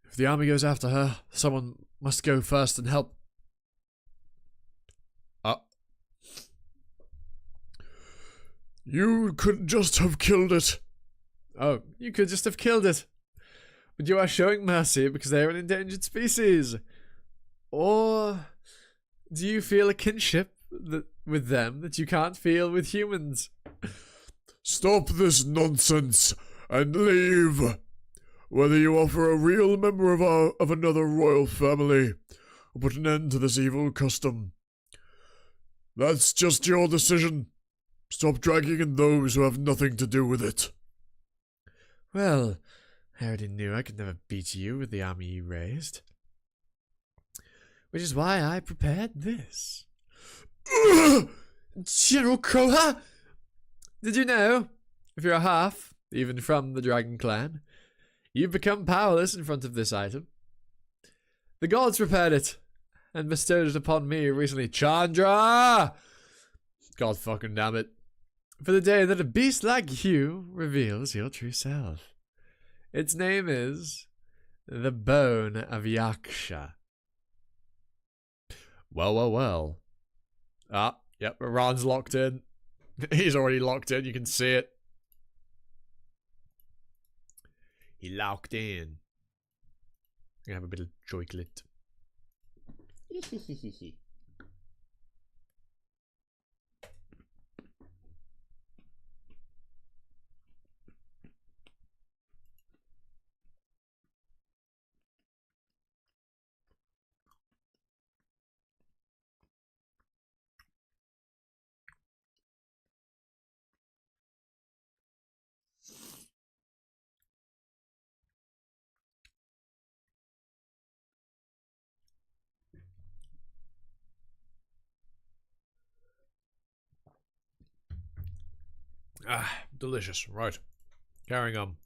If the army goes after her, someone must go first and help. You could just have killed it. Oh, you could just have killed it. But you are showing mercy because they are an endangered species. Or do you feel a kinship with them that you can't feel with humans? Stop this nonsense and leave. Whether you offer a real member of another royal family or put an end to this evil custom. That's just your decision. Stop dragging in those who have nothing to do with it. Well, I already knew I could never beat you with the army you raised. Which is why I prepared this. General Kubera! Did you know, if you're a half, even from the Dragon Clan, you've become powerless in front of this item? The gods prepared it, and bestowed it upon me recently. Chandra! God fucking damn it. For the day that a beast like you reveals your true self. Its name is the Bone of Yaksha. Well. Yep, Ron's locked in. He's already locked in, you can see it. He locked in. I'm gonna have a bit of chocolate. Delicious. Right. Carrying on.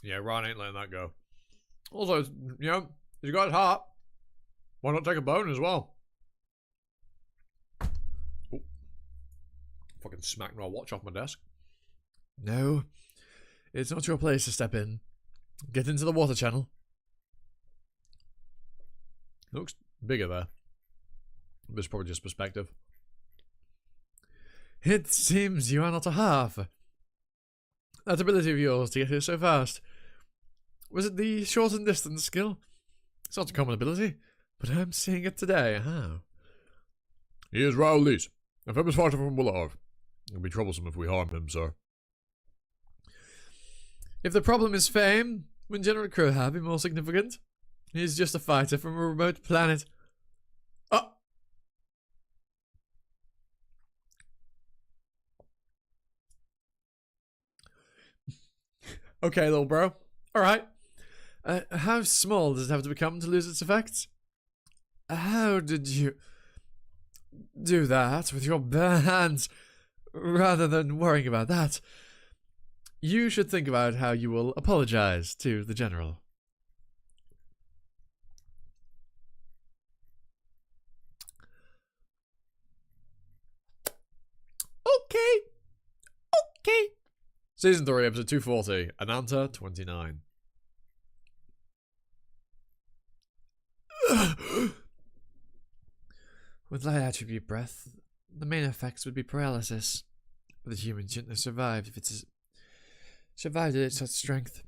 Yeah, Ron ain't letting that go. Also, you know, he's got heart. Why not take a bone as well? Oh. Fucking smacked my watch off my desk. No, it's not your place to step in. Get into the water channel. It looks bigger there. This is probably just perspective. It seems you are not a half. That ability of yours to get here so fast. Was it the shortened distance skill? It's not a common ability, but I'm seeing it today. How? He is Rowley's, a famous fighter from Willarv. It'll be troublesome if we harm him, sir. If the problem is fame, wouldn't General Kubera be more significant? He's just a fighter from a remote planet. Okay, little bro. Alright. How small does it have to become to lose its effects? How did you do that with your bare hands? Rather than worrying about that, you should think about how you will apologize to the general. Season 3, episode 240, Ananta 29. With light attribute breath, the main effects would be paralysis. The human shouldn't have survived if it's survived at such strength.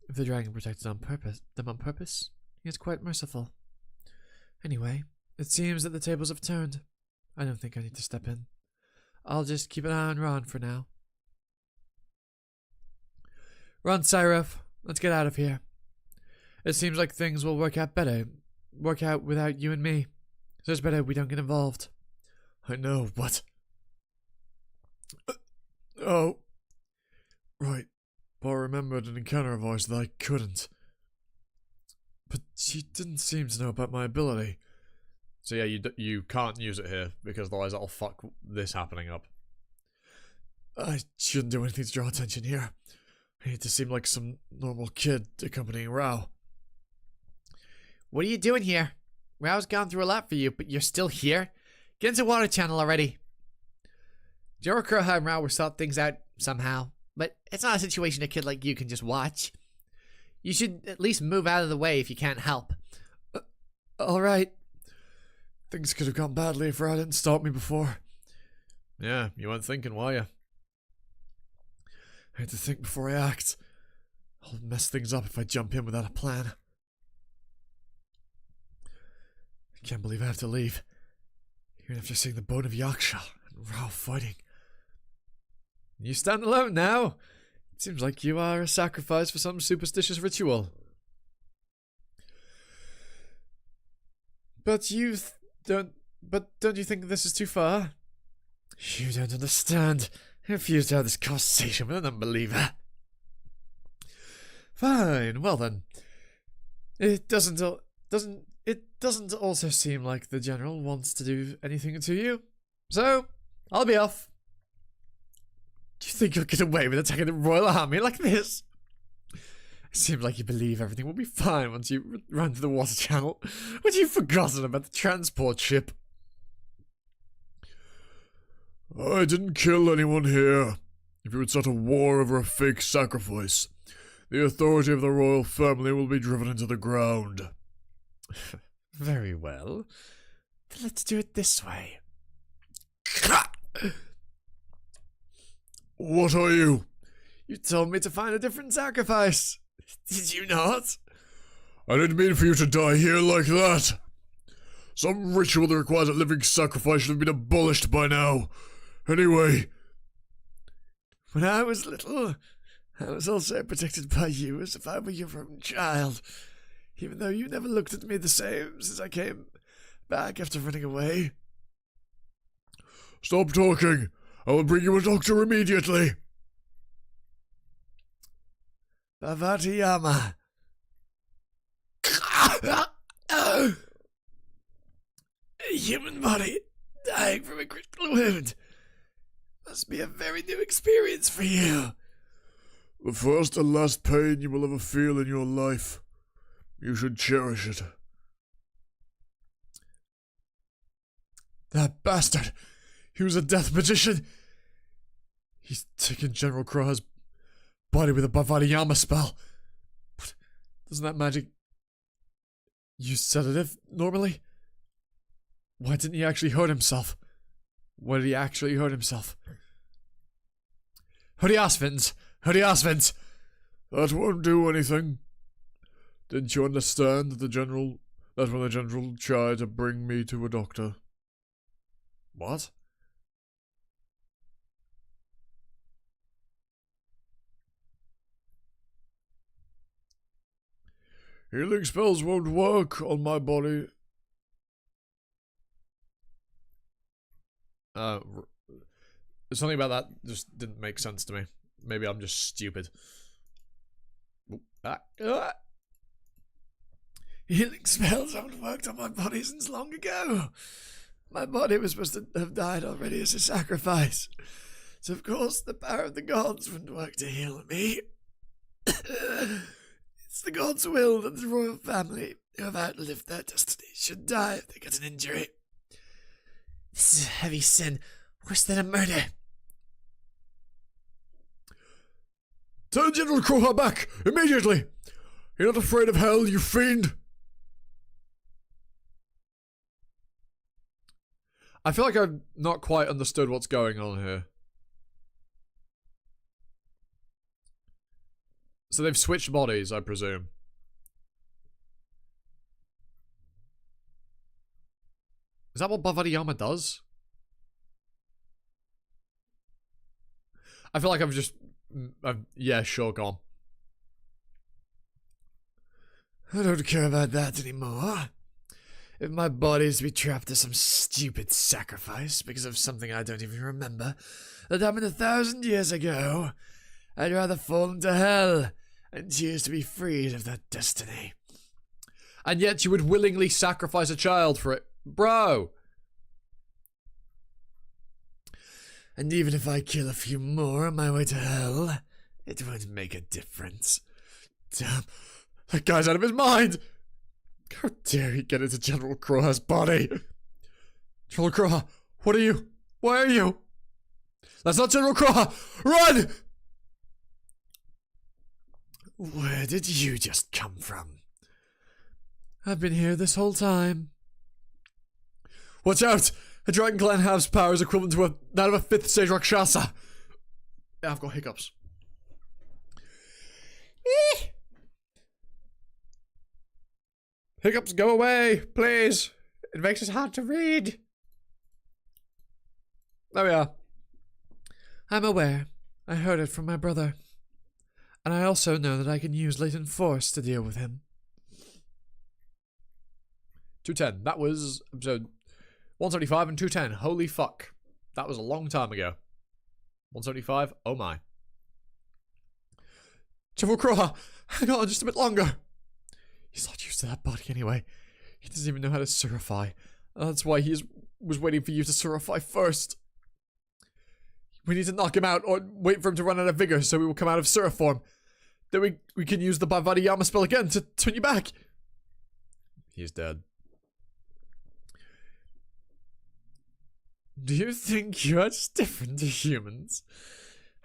If the dragon protected them on purpose, he is quite merciful. Anyway, it seems that the tables have turned. I don't think I need to step in. I'll just keep an eye on Ron for now. Ron, Cyrov, let's get out of here. It seems like things will work out without you and me. So it's better we don't get involved. I know, but... Oh. Right. But I remembered an encounter voice that I couldn't. But she didn't seem to know about my ability. So yeah, you can't use it here, because otherwise that'll fuck this happening up. I shouldn't do anything to draw attention here. I need to seem like some normal kid accompanying Rao. What are you doing here? Rao's gone through a lot for you, but you're still here? Get into Water Channel already. Jericho and Rao will sort things out somehow, but it's not a situation a kid like you can just watch. You should at least move out of the way if you can't help. Alright. Things could have gone badly if Rao didn't stop me before. Yeah, you weren't thinking, were you? I had to think before I act. I'll mess things up if I jump in without a plan. I can't believe I have to leave. Even after seeing the bone of Yaksha and Rao fighting. You stand alone now. It seems like you are a sacrifice for some superstitious ritual. But don't you think this is too far? You don't understand. I refuse to have this conversation with an unbeliever. Fine, well then. It doesn't also seem like the General wants to do anything to you. So, I'll be off. Do you think you'll get away with attacking the Royal Army like this? It seems like you believe everything will be fine once you run through the water channel. But you've forgotten about the transport ship. I didn't kill anyone here. If you would start a war over a fake sacrifice, the authority of the royal family will be driven into the ground. Very well. Then let's do it this way. What are you? You told me to find a different sacrifice. Did you not? I didn't mean for you to die here like that. Some ritual that requires a living sacrifice should have been abolished by now. Anyway. When I was little, I was also protected by you as if I were your own child. Even though you never looked at me the same since I came back after running away. Stop talking. I will bring you a doctor immediately. Bhavatiyama. A human body dying from a critical wound. Must be a very new experience for you. The first and last pain you will ever feel in your life. You should cherish it. That bastard! He was a death magician! He's taken General Kra's body with a Bhavatiyama spell. But doesn't that magic use sedative normally? Why didn't he actually hurt himself? Why did he actually hurt himself? Hodiasvins! Hodiasvins! That won't do anything. Didn't you understand that when the general tried to bring me to a doctor? What? Healing spells won't work on my body. Something about that just didn't make sense to me. Maybe I'm just stupid. Healing spells haven't worked on my body since long ago. My body was supposed to have died already as a sacrifice. So of course the power of the gods wouldn't work to heal me. It's the gods' will that the royal family who have outlived their destiny should die if they get an injury. This is a heavy sin, worse than a murder. Turn General Kroha back! Immediately! You're not afraid of hell, you fiend! I feel like I've not quite understood what's going on here. So they've switched bodies, I presume. Is that what Bavadiyama does? I feel like yeah, sure, gone. I don't care about that anymore. If my body is to be trapped to some stupid sacrifice because of something I don't even remember that happened 1,000 years ago, I'd rather fall into hell and choose to be freed of that destiny. And yet you would willingly sacrifice a child for it. Bro! And even if I kill a few more on my way to hell, it won't make a difference. Damn, that guy's out of his mind! How dare he get into General Kroha's body? General Kroha, what are you? Why are you? That's not General Kroha! Run! Where did you just come from? I've been here this whole time. Watch out! A Dragon Clan has powers equivalent to that of a 5th stage Rakshasa. Yeah, I've got hiccups. Hiccups, go away, please. It makes it hard to read. There we are. I'm aware. I heard it from my brother. And I also know that I can use latent force to deal with him. 210. That was episode 175 and 210. Holy fuck. That was a long time ago. 175. Oh my. General Kroha, hang on just a bit longer. He's not used to that body anyway. He doesn't even know how to surify. That's why he was waiting for you to surify first. We need to knock him out or wait for him to run out of vigor so we will come out of surif form. Then we can use the Bhavadiyama spell again to turn you back. He's dead. Do you think you are just different to humans?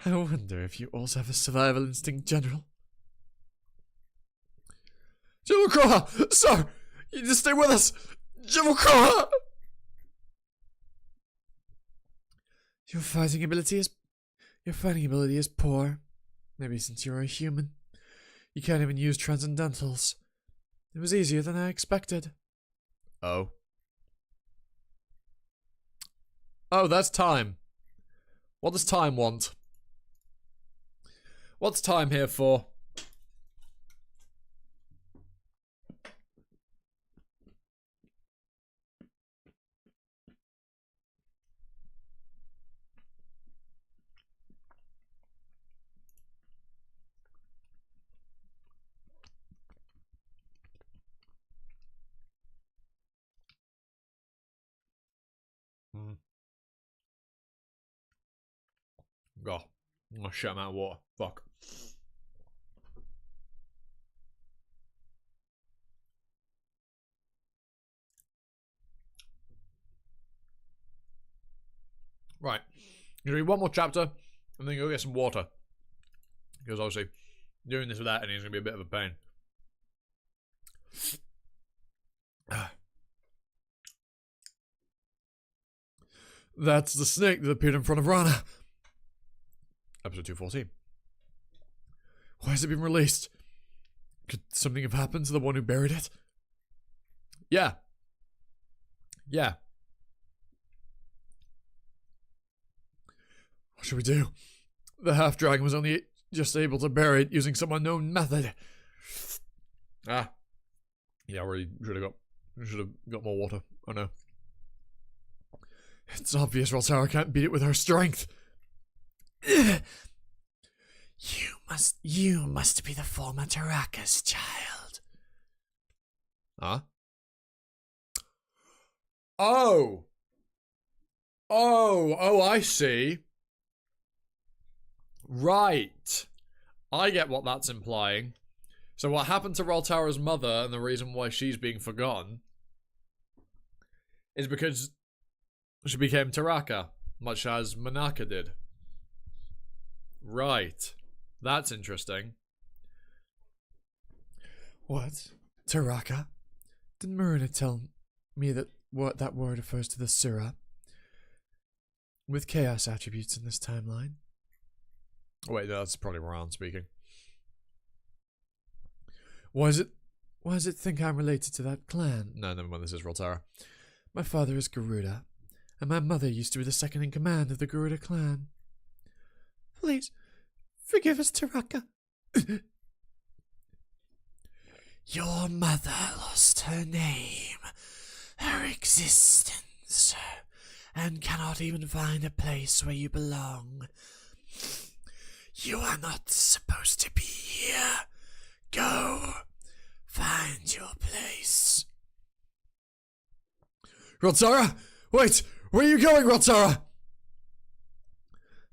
I wonder if you also have a survival instinct, General. General Kroha! Sir! You need to stay with us! General Kroha! Your fighting ability is poor. Maybe since you're a human. You can't even use transcendentals. It was easier than I expected. Oh. Oh, that's time. What does time want? What's time here for? God. Oh shit, I'm out of water. Fuck. Right. Gonna read one more chapter and then go get some water. Because obviously doing this without any is gonna be a bit of a pain. That's the snake that appeared in front of Rana. Episode 214. Why has it been released? Could something have happened to the one who buried it? Yeah. Yeah. What should we do? The half-dragon was only just able to bury it using some unknown method. Ah. Yeah, I really should have got more water. Oh no. It's obvious Roltara can't beat it with her strength. You must be the former Taraka's child. Huh? Oh! Oh, I see. Right. I get what that's implying. So what happened to Roltara's mother and the reason why she's being forgotten is because she became Taraka, much as Manaka did. Right. That's interesting. What? Taraka? Did Marina tell me that that word refers to the Surah with chaos attributes in this timeline? Oh, wait, that's probably Moran speaking. Why does it think I'm related to that clan? No, never mind, this is Roltara. My father is Garuda, and my mother used to be the second in command of the Garuda clan. Please, forgive us, Taraka. Your mother lost her name, her existence, and cannot even find a place where you belong. You are not supposed to be here. Go, find your place. Roltara! Wait! Where are you going, Roltara?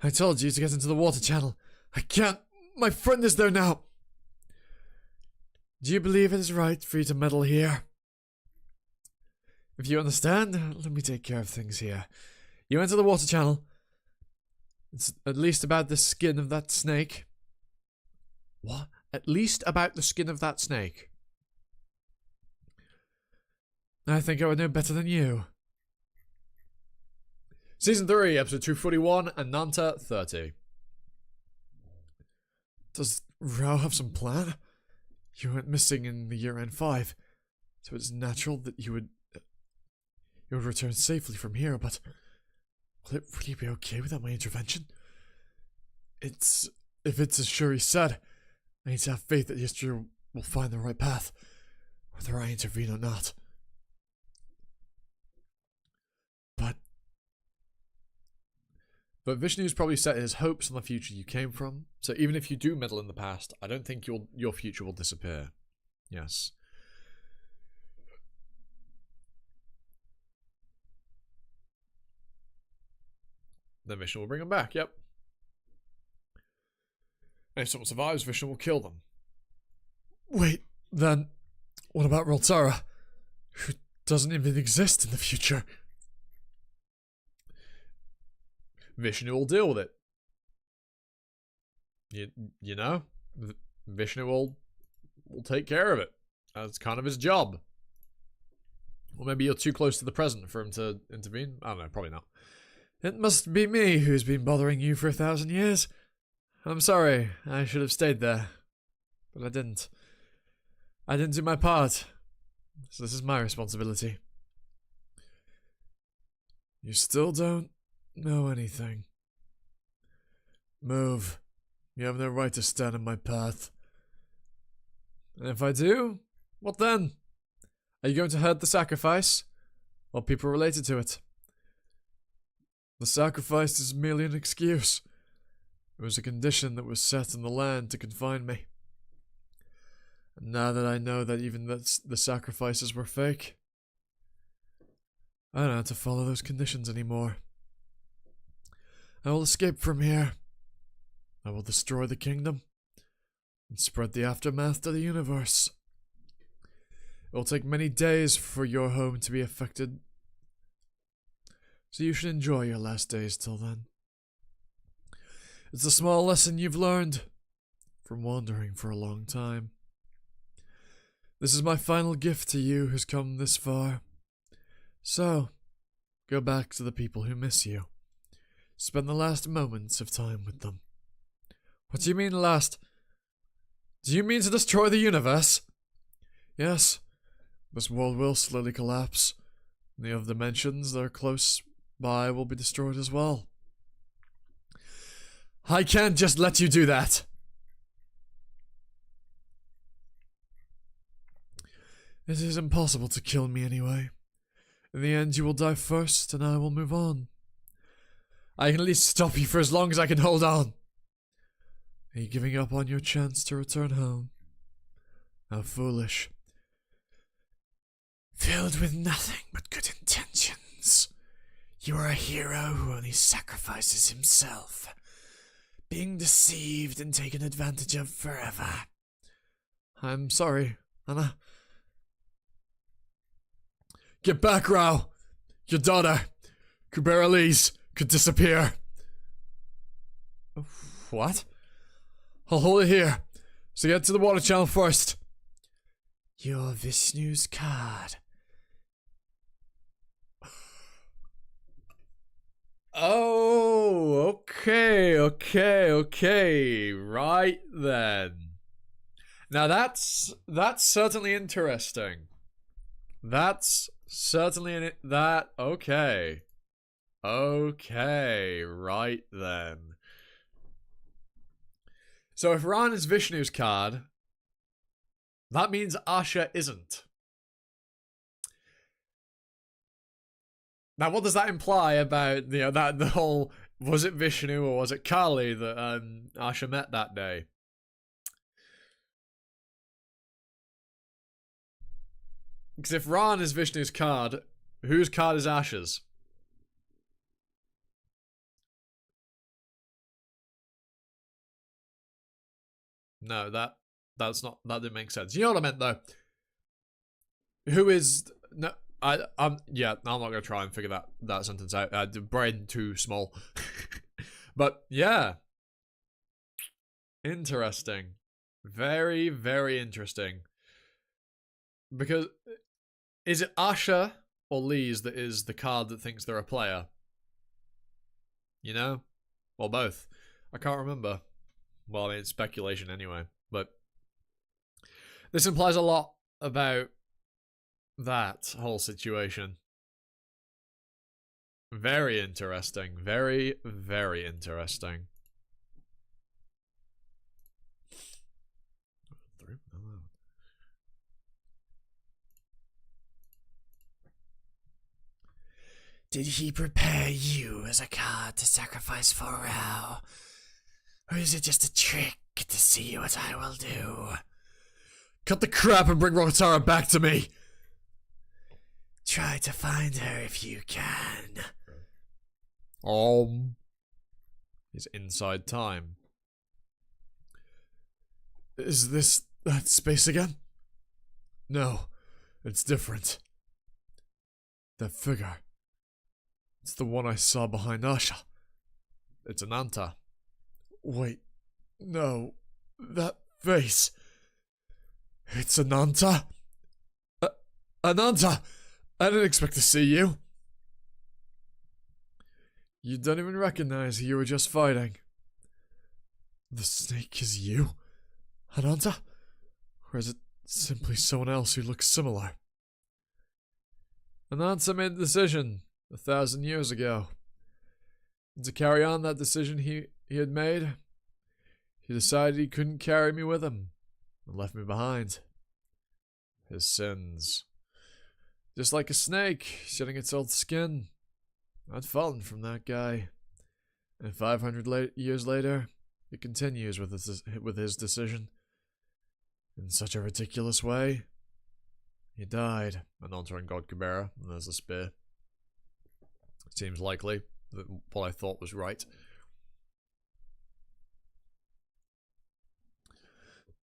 I told you to get into the water channel. I can't. My friend is there now. Do you believe it is right for you to meddle here? If you understand, let me take care of things here. You enter the water channel. It's at least about the skin of that snake. What? At least about the skin of that snake. I think I would know better than you. Season 3, episode 241, and Nanta 30. Does Rao have some plan? You went missing in the year N5, so it's natural that you would return safely from here, but will it really be okay without my intervention? If it's as Shuri said, I need to have faith that history will find the right path, whether I intervene or not. But Vishnu's probably set his hopes on the future you came from, so even if you do meddle in the past, I don't think your future will disappear. Yes. Then Vishnu will bring them back, yep. And if someone survives, Vishnu will kill them. Wait, then, what about Roltara, who doesn't even exist in the future? Vishnu will deal with it. You know? Vishnu will take care of it. That's kind of his job. Or maybe you're too close to the present for him to intervene. I don't know, probably not. It must be me who's been bothering you for 1,000 years. I'm sorry, I should have stayed there. But I didn't. I didn't do my part. So this is my responsibility. You still don't know anything. Move. You have no right to stand in my path. And if I do, what then? Are you going to hurt the sacrifice? Or people related to it? The sacrifice is merely an excuse. It was a condition that was set in the land to confine me. And now that I know that even the sacrifices were fake, I don't have to follow those conditions anymore. I will escape from here. I will destroy the kingdom and spread the aftermath to the universe. It will take many days for your home to be affected, so you should enjoy your last days till then. It's a small lesson you've learned from wandering for a long time. This is my final gift to you who's come this far. So, go back to the people who miss you. Spend the last moments of time with them. What do you mean last? Do you mean to destroy the universe? Yes. This world will slowly collapse. The other dimensions that are close by will be destroyed as well. I can't just let you do that. It is impossible to kill me anyway. In the end, you will die first, and I will move on. I can at least stop you for as long as I can hold on. Are you giving up on your chance to return home? How foolish. Filled with nothing but good intentions. You are a hero who only sacrifices himself. Being deceived and taken advantage of forever. I'm sorry, Anna. Get back, Rao! Your daughter, Kubera Lees, could disappear. What? I'll hold it here. So get to the water channel first. You're Vishnu's card. Oh, okay. Right then. Now that's certainly interesting. That's certainly okay. Okay, right then. So if Ran is Vishnu's card, that means Asha isn't. Now, what does that imply about, that the whole, was it Vishnu or was it Kali that Asha met that day? Because if Ran is Vishnu's card, whose card is Asha's? No, that didn't make sense. You know what I meant though? Who is no? I'm not gonna try and figure that sentence out. The brain too small. But yeah, interesting, very very interesting. Because is it Asha or Lee's that is the card that thinks they're a player? You know, or both? I can't remember. Well, I mean, it's speculation anyway. But this implies a lot about that whole situation. Very interesting. Very, very interesting. Did he prepare you as a card to sacrifice for Rao? Or is it just a trick to see what I will do? Cut the crap and bring Rotara back to me! Try to find her if you can. He's inside time. Is this that space again? No, it's different. That figure. It's the one I saw behind Asha. It's Ananta. Wait, no, that face. It's Ananta? Ananta! I didn't expect to see you. You don't even recognize who you were just fighting. The snake is you, Ananta? Or is it simply someone else who looks similar? Ananta made the decision 1,000 years ago. And to carry on that decision he had made, he decided he couldn't carry me with him and left me behind. His sins. Just like a snake shedding its old skin. I'd fallen from that guy. And 500 years later, it continues with his decision. In such a ridiculous way. He died, and entering God Kubera, and there's a spear. It seems likely that what I thought was right.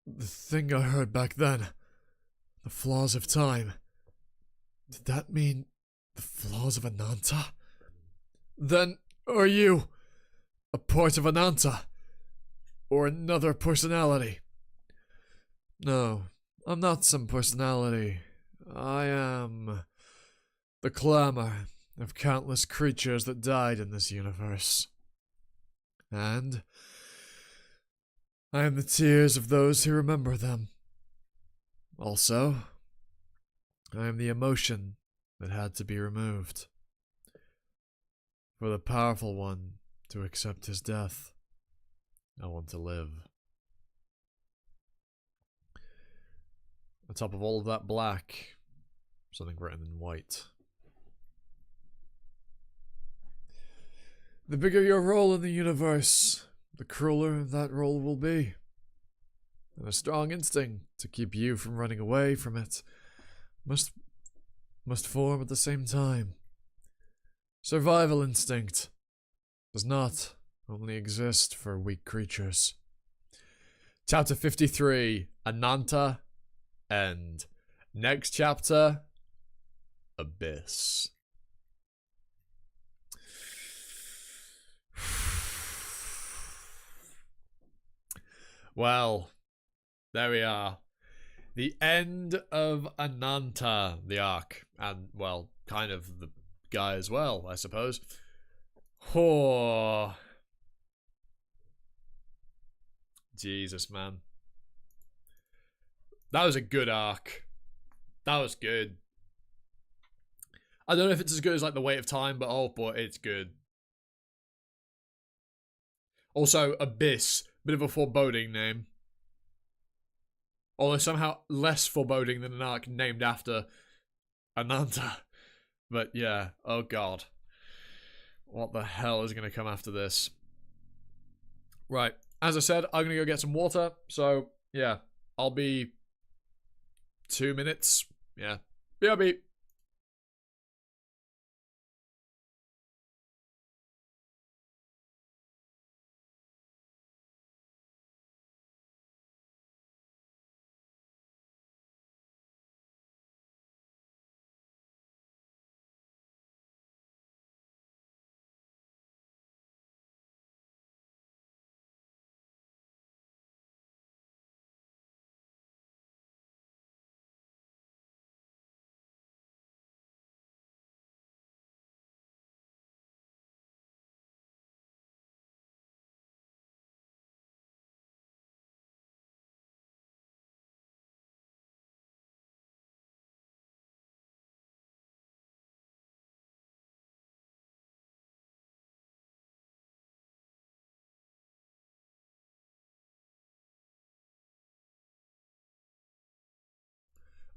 The thing I heard back then, the flaws of time, did that mean the flaws of Ananta? Then are you a part of Ananta? Or another personality? No, I'm not some personality. I am the clamor of countless creatures that died in this universe. And I am the tears of those who remember them. Also, I am the emotion that had to be removed. For the powerful one to accept his death, I want to live. On top of all of that black, something written in white. The bigger your role in the universe, the crueler that role will be. And a strong instinct to keep you from running away from it must form at the same time. Survival instinct does not only exist for weak creatures. Chapter 53, Ananta, end. Next chapter, Abyss. Well, there we are. The end of Ananta, the arc. And, well, kind of the guy as well, I suppose. Oh. Jesus, man. That was a good arc. That was good. I don't know if it's as good as, like, The Weight of Time, but oh boy, it's good. Also, Abyss. Bit of a foreboding name. Although somehow less foreboding than an arc named after Ananta. But yeah, oh god. What the hell is going to come after this? Right, as I said, I'm going to go get some water. So, yeah, I'll be 2 minutes. Yeah, BRB.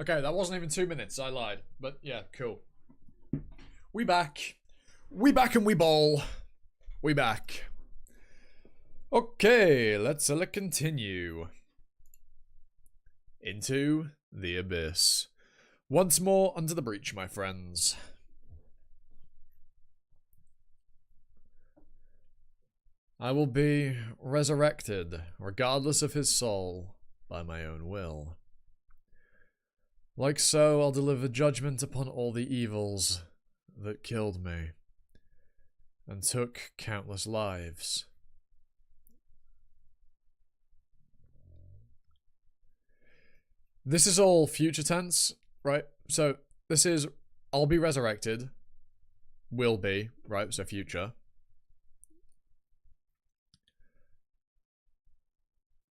Okay, that wasn't even 2 minutes. I lied. But yeah, cool. We back. We back and we ball. We back. Okay, let's continue. Into the abyss. Once more under the breach, my friends. I will be resurrected, regardless of his soul, by my own will. Like so, I'll deliver judgment upon all the evils that killed me and took countless lives. This is all future tense, right? So this is, I'll be resurrected, will be, right? So future.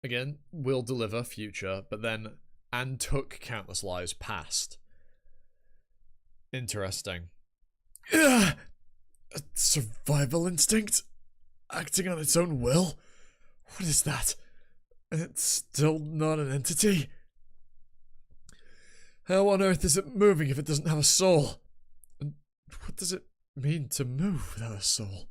Again, will deliver, future, but then, and took countless lives past. Interesting. A survival instinct? Acting on its own will? What is that? And it's still not an entity? How on earth is it moving if it doesn't have a soul? And what does it mean to move without a soul?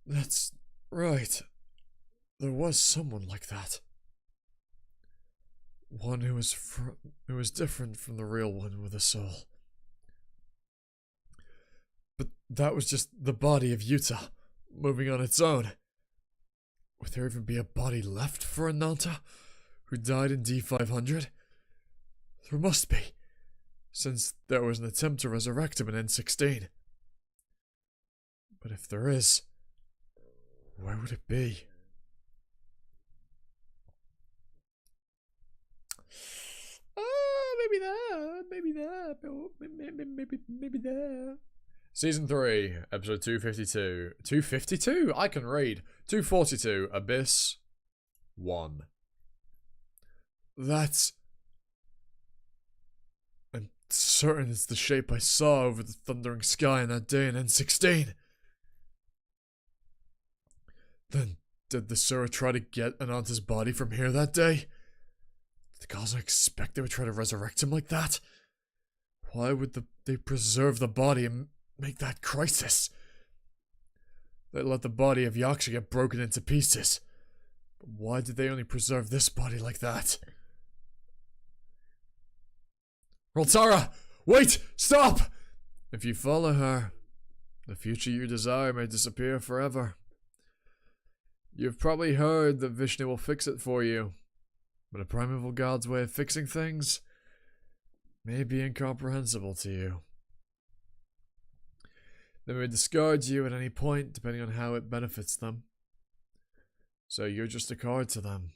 That's right. There was someone like that. One who was different from the real one with a soul. But that was just the body of Yuta, moving on its own. Would there even be a body left for Ananta, who died in D500? There must be, since there was an attempt to resurrect him in N16. But if there is, where would it be? Maybe there, maybe there. Season 3, episode 252. 252? I can read. 242, Abyss 1. That's... I'm certain it's the shape I saw over the thundering sky on that day in N16. Then, did the Sura try to get Ananta's body from here that day? Did the gods expect they would try to resurrect him like that? Why would they preserve the body and make that crisis? They let the body of Yaksha get broken into pieces. But why did they only preserve this body like that? Roltara! Wait! Stop! If you follow her, the future you desire may disappear forever. You've probably heard that Vishnu will fix it for you, but a primeval god's way of fixing things may be incomprehensible to you. They may discard you at any point, depending on how it benefits them. So you're just a card to them.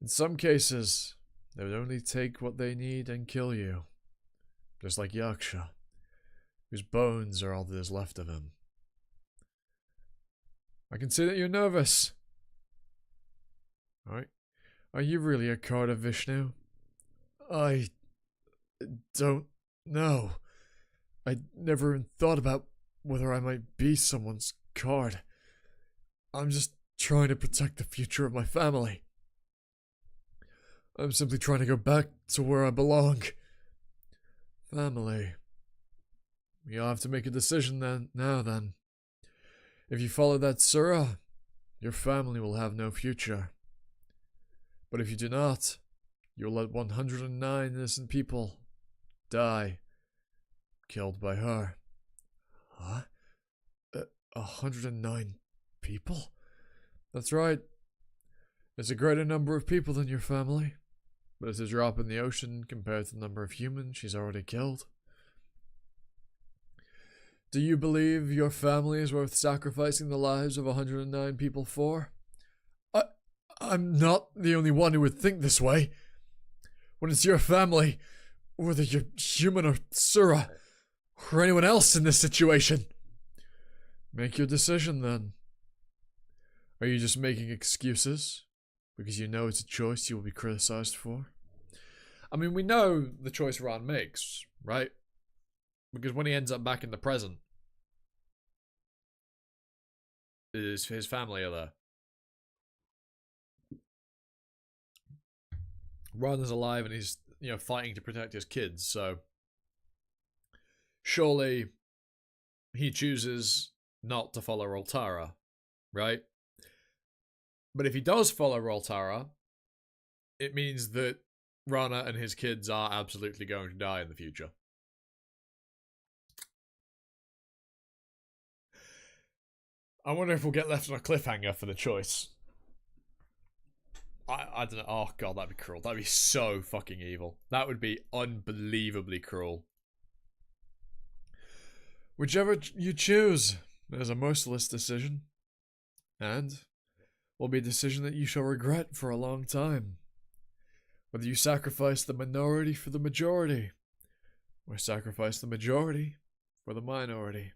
In some cases, they would only take what they need and kill you. Just like Yaksha, whose bones are all that is left of him. I can see that you're nervous. Alright. Are you really a card of Vishnu? I don't know. I never even thought about whether I might be someone's card. I'm just trying to protect the future of my family. I'm simply trying to go back to where I belong. Family. You'll have to make a decision then. If you follow that surah, your family will have no future. But if you do not, you'll let 109 innocent people die, killed by her. Huh? 109 people? That's right. It's a greater number of people than your family, but it's a drop in the ocean compared to the number of humans she's already killed. Do you believe your family is worth sacrificing the lives of 109 people for? I'm not the only one who would think this way. When it's your family, whether you're human or Surah, or anyone else in this situation, make your decision then. Are you just making excuses because you know it's a choice you will be criticized for? I mean, we know the choice Ron makes, right? Because when he ends up back in the present, his family are there. Ron is alive and he's, fighting to protect his kids, so surely he chooses not to follow Roltara, right? But if he does follow Roltara, it means that Rana and his kids are absolutely going to die in the future. I wonder if we'll get left on a cliffhanger for the choice. I don't know. Oh god, that'd be cruel. That'd be so fucking evil. That would be unbelievably cruel. Whichever you choose is a merciless decision, and will be a decision that you shall regret for a long time. Whether you sacrifice the minority for the majority, or sacrifice the majority for the minority.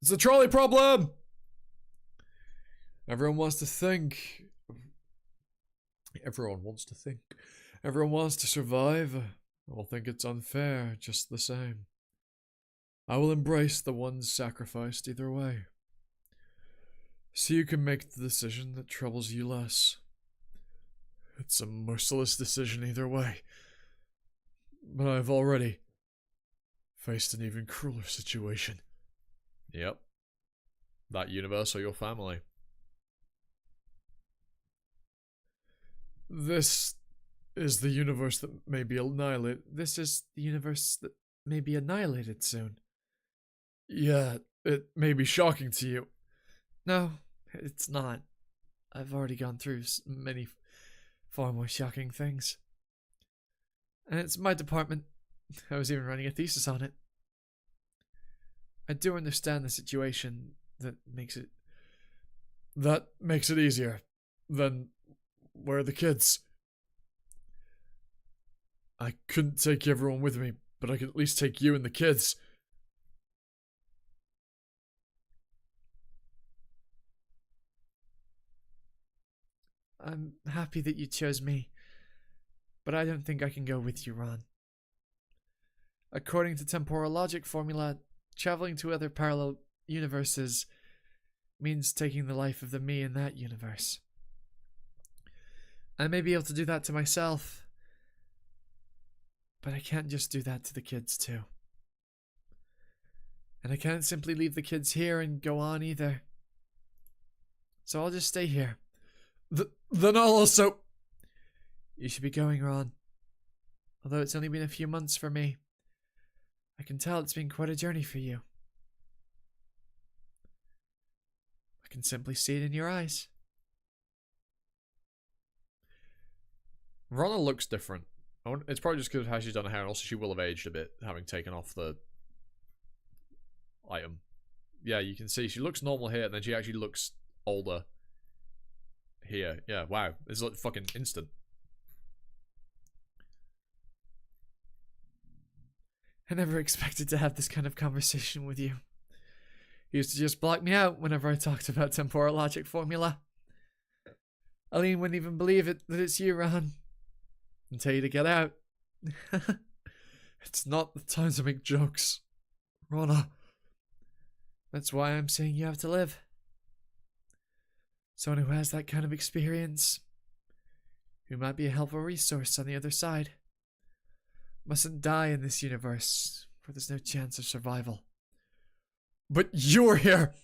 It's a trolley problem! Everyone wants to think. Everyone wants to think. Everyone wants to survive. I will think it's unfair, just the same. I will embrace the ones sacrificed either way. So you can make the decision that troubles you less. It's a merciless decision either way. But I've already faced an even crueler situation. Yep. That universe or your family. This is the universe that may be annihilated. This is the universe that may be annihilated soon. Yeah, it may be shocking to you. No, it's not. I've already gone through many far more shocking things. And it's my department. I was even writing a thesis on it. I do understand the situation that makes it easier. Then where are the kids? I couldn't take everyone with me, but I could at least take you and the kids. I'm happy that you chose me, but I don't think I can go with you, Ron. According to temporal logic formula, traveling to other parallel universes means taking the life of the me in that universe. I may be able to do that to myself, but I can't just do that to the kids too. And I can't simply leave the kids here and go on either. So I'll just stay here. Then I'll also... You should be going, Ron. Although it's only been a few months for me, I can tell it's been quite a journey for you. I can simply see it in your eyes. Rana looks different. It's probably just because of how she's done her hair, and also she will have aged a bit, having taken off the item. Yeah, you can see she looks normal here, and then she actually looks older here. Yeah, wow. It's like fucking instant. I never expected to have this kind of conversation with you. You used to just block me out whenever I talked about temporal logic formula. Aline wouldn't even believe it that it's you, Ron. And tell you to get out. It's not the time to make jokes, Rona. That's why I'm saying you have to live. Someone who has that kind of experience, who might be a helpful resource on the other side, mustn't die in this universe where there's no chance of survival. But you're here!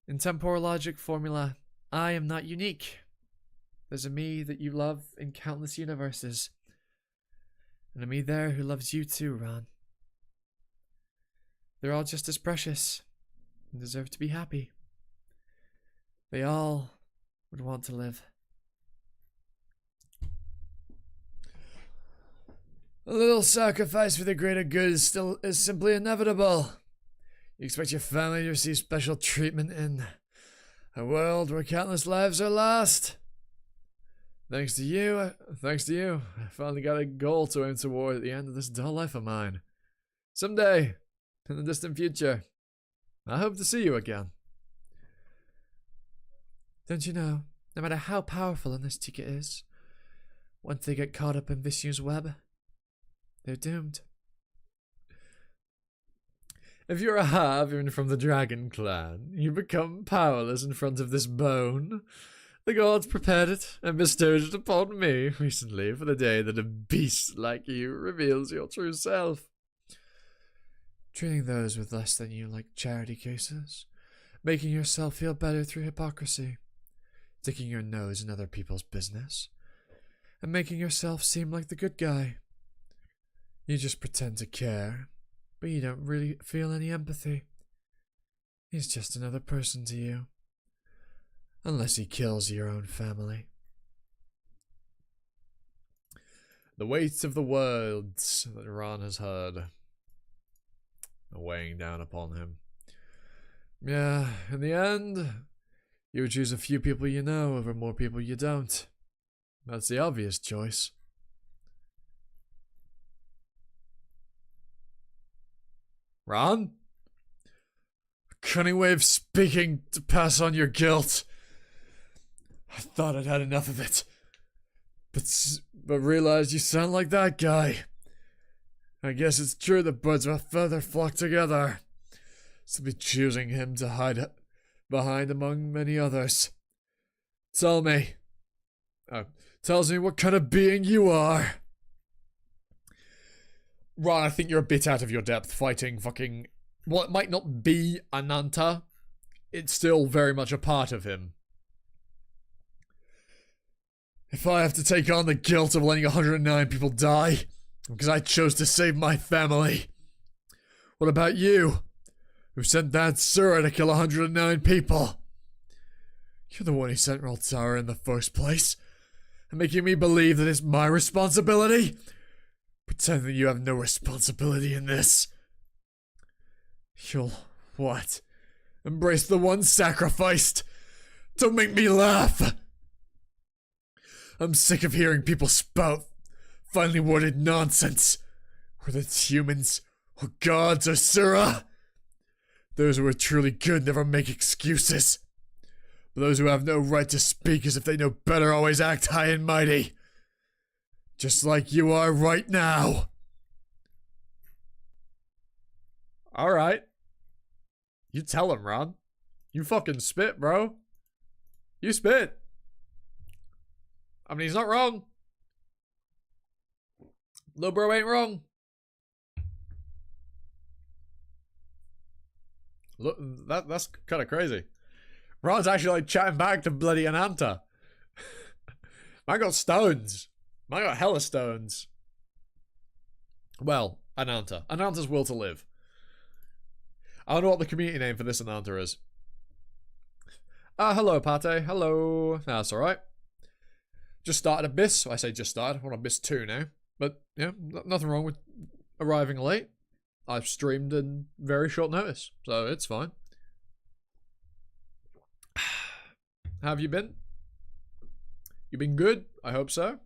In temporal logic formula, I am not unique. There's a me that you love in countless universes. And a me there who loves you too, Ron. They're all just as precious and deserve to be happy. They all would want to live. A little sacrifice for the greater good is simply inevitable. You expect your family to receive special treatment in a world where countless lives are lost. Thanks to you, I finally got a goal to aim toward at the end of this dull life of mine. Someday, in the distant future, I hope to see you again. Don't you know, no matter how powerful an Azteca is, once they get caught up in Vishnu's web, they're doomed. If you're a half-even from the Dragon Clan, you become powerless in front of this bone. The gods prepared it and bestowed it upon me recently for the day that a beast like you reveals your true self. Treating those with less than you like charity cases, making yourself feel better through hypocrisy, sticking your nose in other people's business, and making yourself seem like the good guy. You just pretend to care, but you don't really feel any empathy. He's just another person to you. Unless he kills your own family. The weight of the words that Ron has heard are weighing down upon him. Yeah, in the end, you would choose a few people you know over more people you don't. That's the obvious choice. Ron? A cunning way of speaking to pass on your guilt. I thought I'd had enough of it. But realized you sound like that guy. I guess it's true that birds of a feather flock together. Simply choosing him to hide behind among many others. Tells me what kind of being you are. Ron, I think you're a bit out of your depth fighting fucking... What might not be Ananta, it's still very much a part of him. If I have to take on the guilt of letting 109 people die because I chose to save my family, what about you, who sent that Sura to kill 109 people? You're the one who sent Roltara in the first place, and making me believe that it's my responsibility? Pretend that you have no responsibility in this. You'll, what? Embrace the one sacrificed? Don't make me laugh! I'm sick of hearing people spout finely worded nonsense. Whether it's humans, or gods, or Sura. Those who are truly good never make excuses. But those who have no right to speak as if they know better always act high and mighty. Just like you are right now. Alright. You tell him, Ron. You fucking spit, bro. You spit. I mean, he's not wrong. Lil bro ain't wrong. Look, that's kind of crazy. Ron's actually like chatting back to bloody Ananta. Man got stones. Man got hella stones. Well, Ananta. Ananta's will to live. I don't know what the community name for this Ananta is. Hello, Pate. Hello. That's alright. Just started Abyss. I say just started. We're on Abyss 2 now. But, yeah, nothing wrong with arriving late. I've streamed in very short notice, so it's fine. How have you been? You been good? I hope so.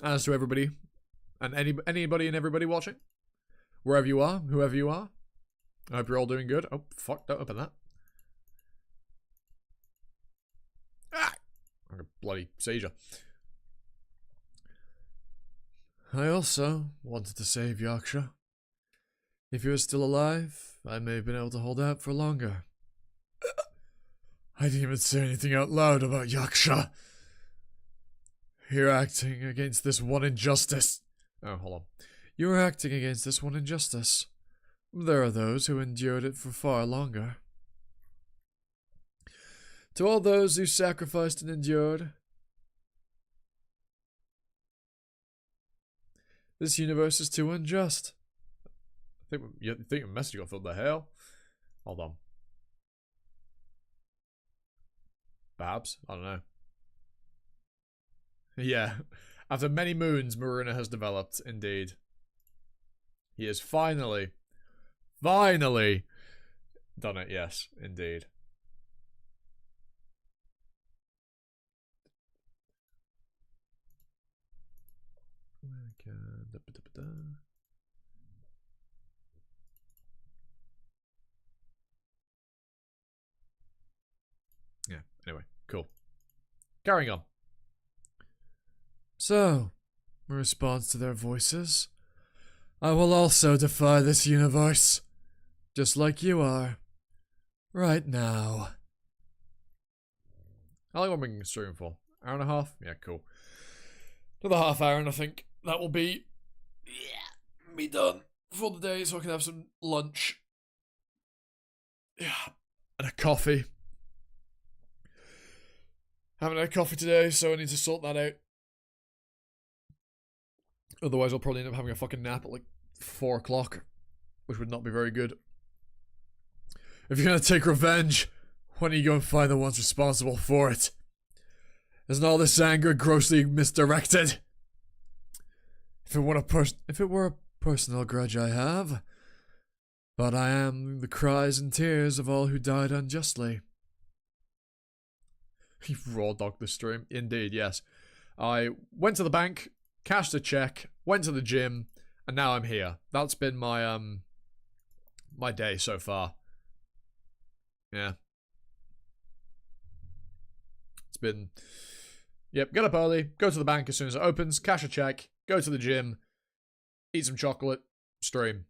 As to everybody, and anybody and everybody watching, wherever you are, whoever you are, I hope you're all doing good. Oh, fuck, don't open that. Ah! Like a bloody seizure. I also wanted to save Yaksha. If he was still alive, I may have been able to hold out for longer. I didn't even say anything out loud about Yaksha. You're acting against this one injustice. Oh, hold on. You are acting against this one injustice. There are those who endured it for far longer. To all those who sacrificed and endured, this universe is too unjust. I think a message got filled. The hell? Hold on. Perhaps. I don't know. Yeah. After many moons, Maruna has developed, indeed. He has finally done it, yes, indeed. Yeah, anyway, cool. Carrying on. So, in response to their voices, I will also defy this universe, just like you are, right now. How long am I streaming for? Hour and a half? Yeah, cool. Another half hour and I think that will be done for the day so I can have some lunch. Yeah. And a coffee. Haven't had coffee today, so I need to sort that out. Otherwise, I'll probably end up having a fucking nap at like 4 o'clock, which would not be very good. If you're gonna take revenge, why don't you go and find the ones responsible for it? Isn't all this anger grossly misdirected? If it were a personal grudge I have, but I am the cries and tears of all who died unjustly. He raw dogged the stream. Indeed, yes. I went to the bank, cashed a check, went to the gym, and now I'm here. That's been my my day so far. Yeah. It's been, yep, get up early, go to the bank as soon as it opens, cash a check, go to the gym, eat some chocolate, stream.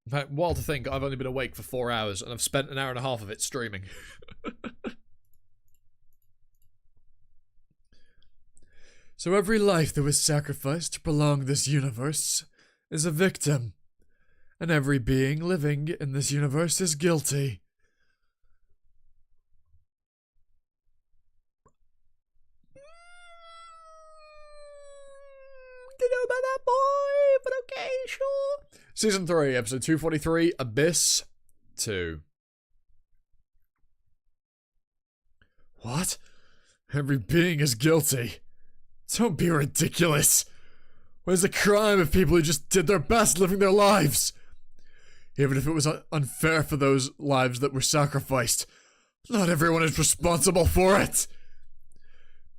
In fact, wild to think, I've only been awake for 4 hours and I've spent an hour and a half of it streaming. So every life that was sacrificed to prolong this universe is a victim, and every being living in this universe is guilty. Don't know about that boy, but okay, sure. Season 3, episode 243, Abyss 2. What? Every being is guilty. Don't be ridiculous. Where's the crime of people who just did their best living their lives? Even if it was unfair for those lives that were sacrificed, not everyone is responsible for it.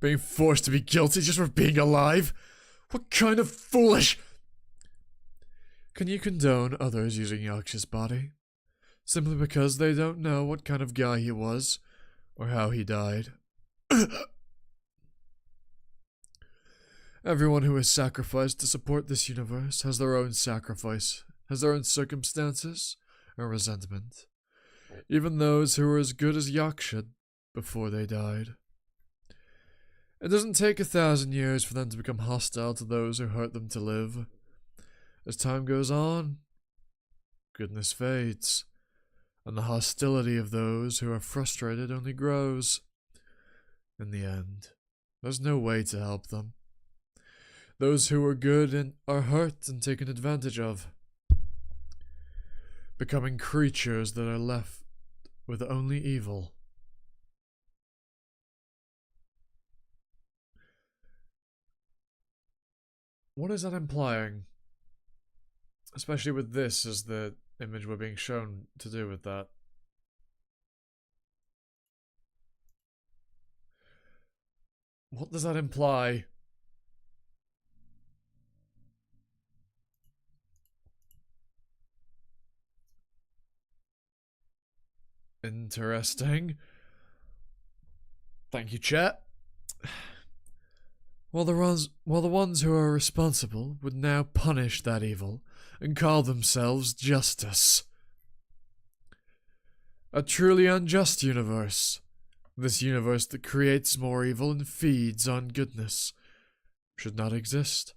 Being forced to be guilty just for being alive? What kind of foolish... Can you condone others using Yaksha's body? Simply because they don't know what kind of guy he was, or how he died? Everyone who is sacrificed to support this universe has their own sacrifice, has their own circumstances, and resentment. Even those who were as good as Yaksha before they died. It doesn't take 1,000 years for them to become hostile to those who hurt them to live. As time goes on, goodness fades, and the hostility of those who are frustrated only grows. In the end, there's no way to help them. Those who are good and are hurt and taken advantage of, becoming creatures that are left with only evil. What is that implying? Especially with this as the image we're being shown to do with that. What does that imply? Interesting. Thank you, chat. While the ones who are responsible would now punish that evil and call themselves justice. A truly unjust universe. This universe that creates more evil and feeds on goodness should not exist.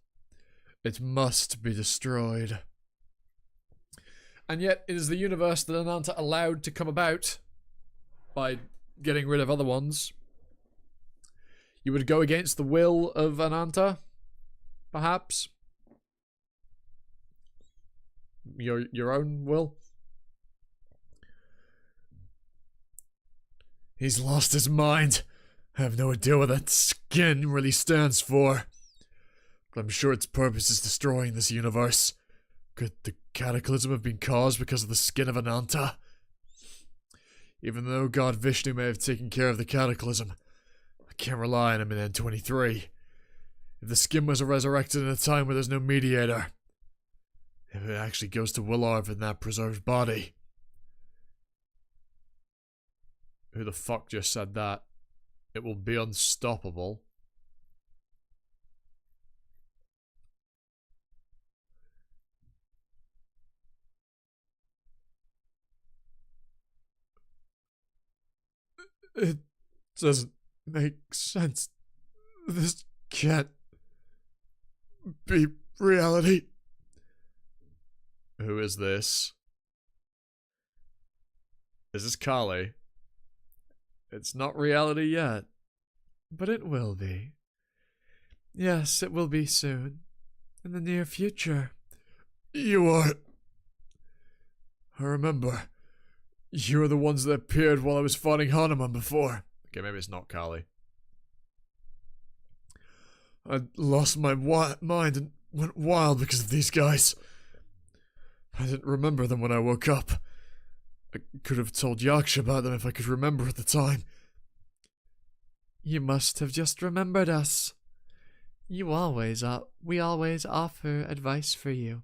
It must be destroyed. And yet, it is the universe that Ananta allowed to come about by getting rid of other ones. You would go against the will of Ananta, perhaps? Your own will? He's lost his mind. I have no idea what that skin really stands for. But I'm sure its purpose is destroying this universe. Could the cataclysm have been caused because of the skin of Ananta? Even though God Vishnu may have taken care of the cataclysm, I can't rely on him in N23. If the skin was resurrected in a time where there's no mediator, if it actually goes to Willarv in that preserved body. Who the fuck just said that? It will be unstoppable. It doesn't make sense. This can't be reality. Who is this? Is this Kali? It's not reality yet. But it will be. Yes, it will be soon. In the near future. You are... I remember. You were the ones that appeared while I was fighting Hanuman before. Okay, maybe it's not Kali. I lost my mind and went wild because of these guys. I didn't remember them when I woke up. I could have told Yaksha about them if I could remember at the time. You must have just remembered us. We always offer advice for you.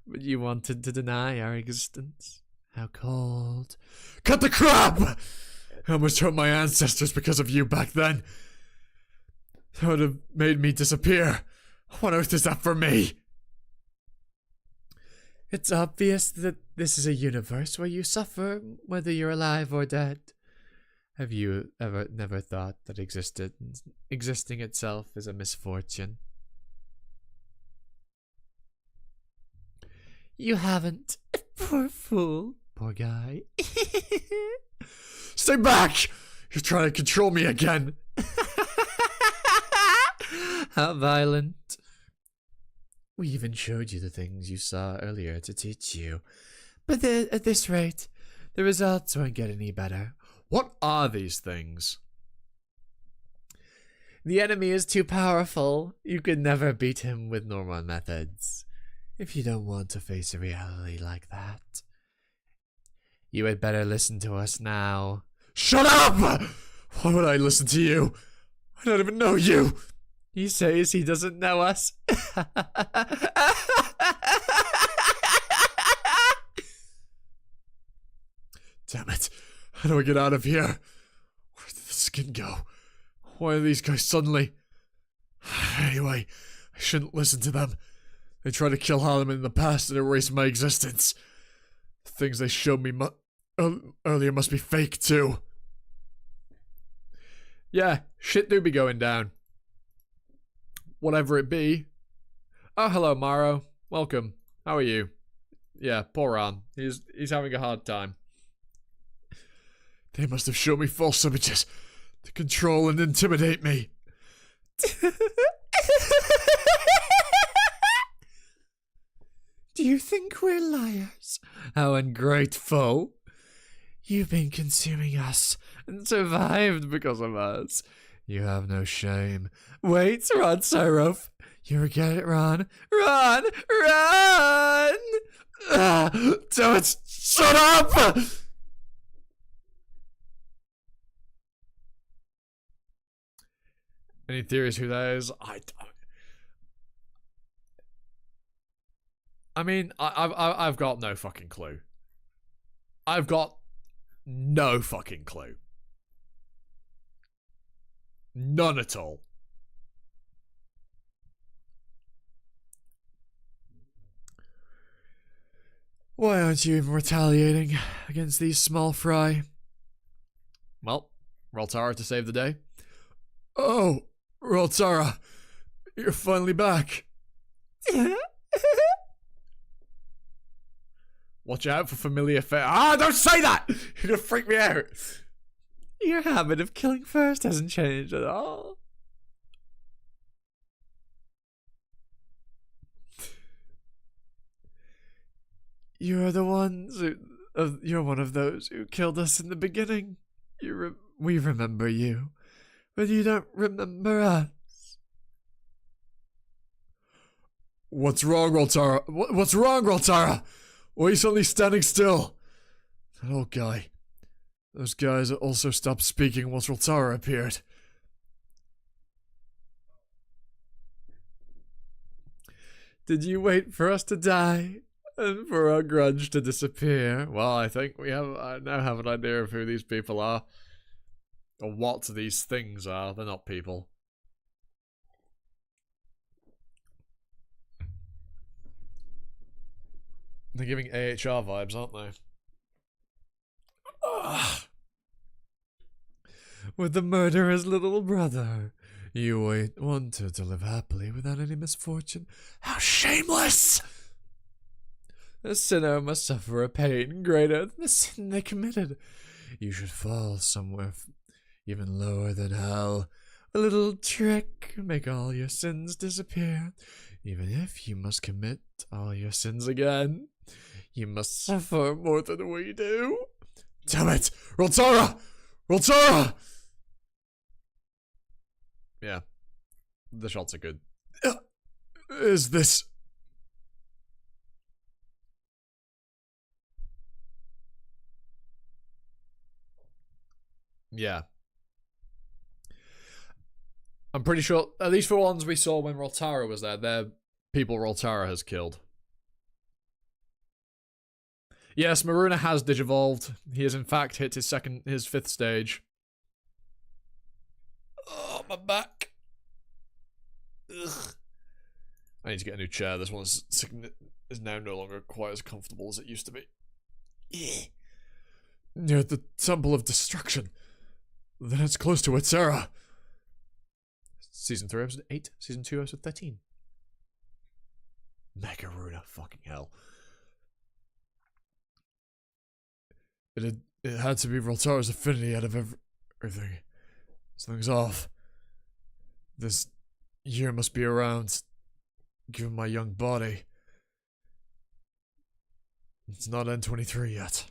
But you wanted to deny our existence. How cold. Cut the crap! I almost hurt my ancestors because of you back then. That would have made me disappear. What on earth is that for me? It's obvious that this is a universe where you suffer whether you're alive or dead. Have you ever never thought that existing itself is a misfortune? You haven't. Poor fool. Poor guy. Stay back! You're trying to control me again. How violent. We even showed you the things you saw earlier to teach you. But at this rate, the results won't get any better. What are these things? The enemy is too powerful. You could never beat him with normal methods. If you don't want to face a reality like that, you had better listen to us now. Shut up! Why would I listen to you? I don't even know you. He says he doesn't know us. Damn it. How do I get out of here? Where did the skin go? Why are these guys suddenly... Anyway, I shouldn't listen to them. They tried to kill Harlem in the past and erase my existence. The things they showed me earlier must be fake too. Yeah, shit do be going down. Whatever it be. Oh, hello, Maro. Welcome. How are you? Yeah, poor Ran. He's having a hard time. They must have shown me false images to control and intimidate me. Do you think we're liars? How ungrateful. You've been consuming us and survived because of us. You have no shame. Wait, Rod Syrov. You regret it, Ron. Ron! Ron! Damn it! Shut up! Any theories who that is? I mean, I've got no fucking clue. I've got no fucking clue. None at all. Why aren't you even retaliating against these small fry? Well, Roltara to save the day. Oh, Roltara, you're finally back. Watch out for familiar face. Ah, don't say that! You're gonna freak me out. Your habit of killing first hasn't changed at all. You're the ones who... you're one of those who killed us in the beginning. We remember you, but you don't remember us. What's wrong, Roltara? What's wrong, Roltara? Why are you suddenly standing still? That old guy. Those guys also stopped speaking once Roltara appeared. Did you wait for us to die? And for our grudge to disappear? Well, I think I now have an idea of who these people are. Or what these things are. They're not people. They're giving AHR vibes, aren't they? Ugh. With the murderer's little brother. You wanted to live happily without any misfortune. How shameless! A sinner must suffer a pain greater than the sin they committed. You should fall somewhere even lower than hell. A little trick, make all your sins disappear. Even if you must commit all your sins again, you must suffer more than we do. Damn it! Roltara! Roltara! Yeah. The shots are good. Is this... Yeah. I'm pretty sure, at least for ones we saw when Roltara was there, they're people Roltara has killed. Yes, Maruna has digivolved. He has in fact hit his 5th stage. Oh, my back. Ugh. I need to get a new chair. This one is now no longer quite as comfortable as it used to be. Near the Temple of Destruction. Then it's close to it, Sarah. Season 3, episode 8. Season 2, episode 13. Megaruna, fucking hell. It had to be Roltara's affinity out of everything. Something's off. This year must be around, given my young body. It's not N23 yet.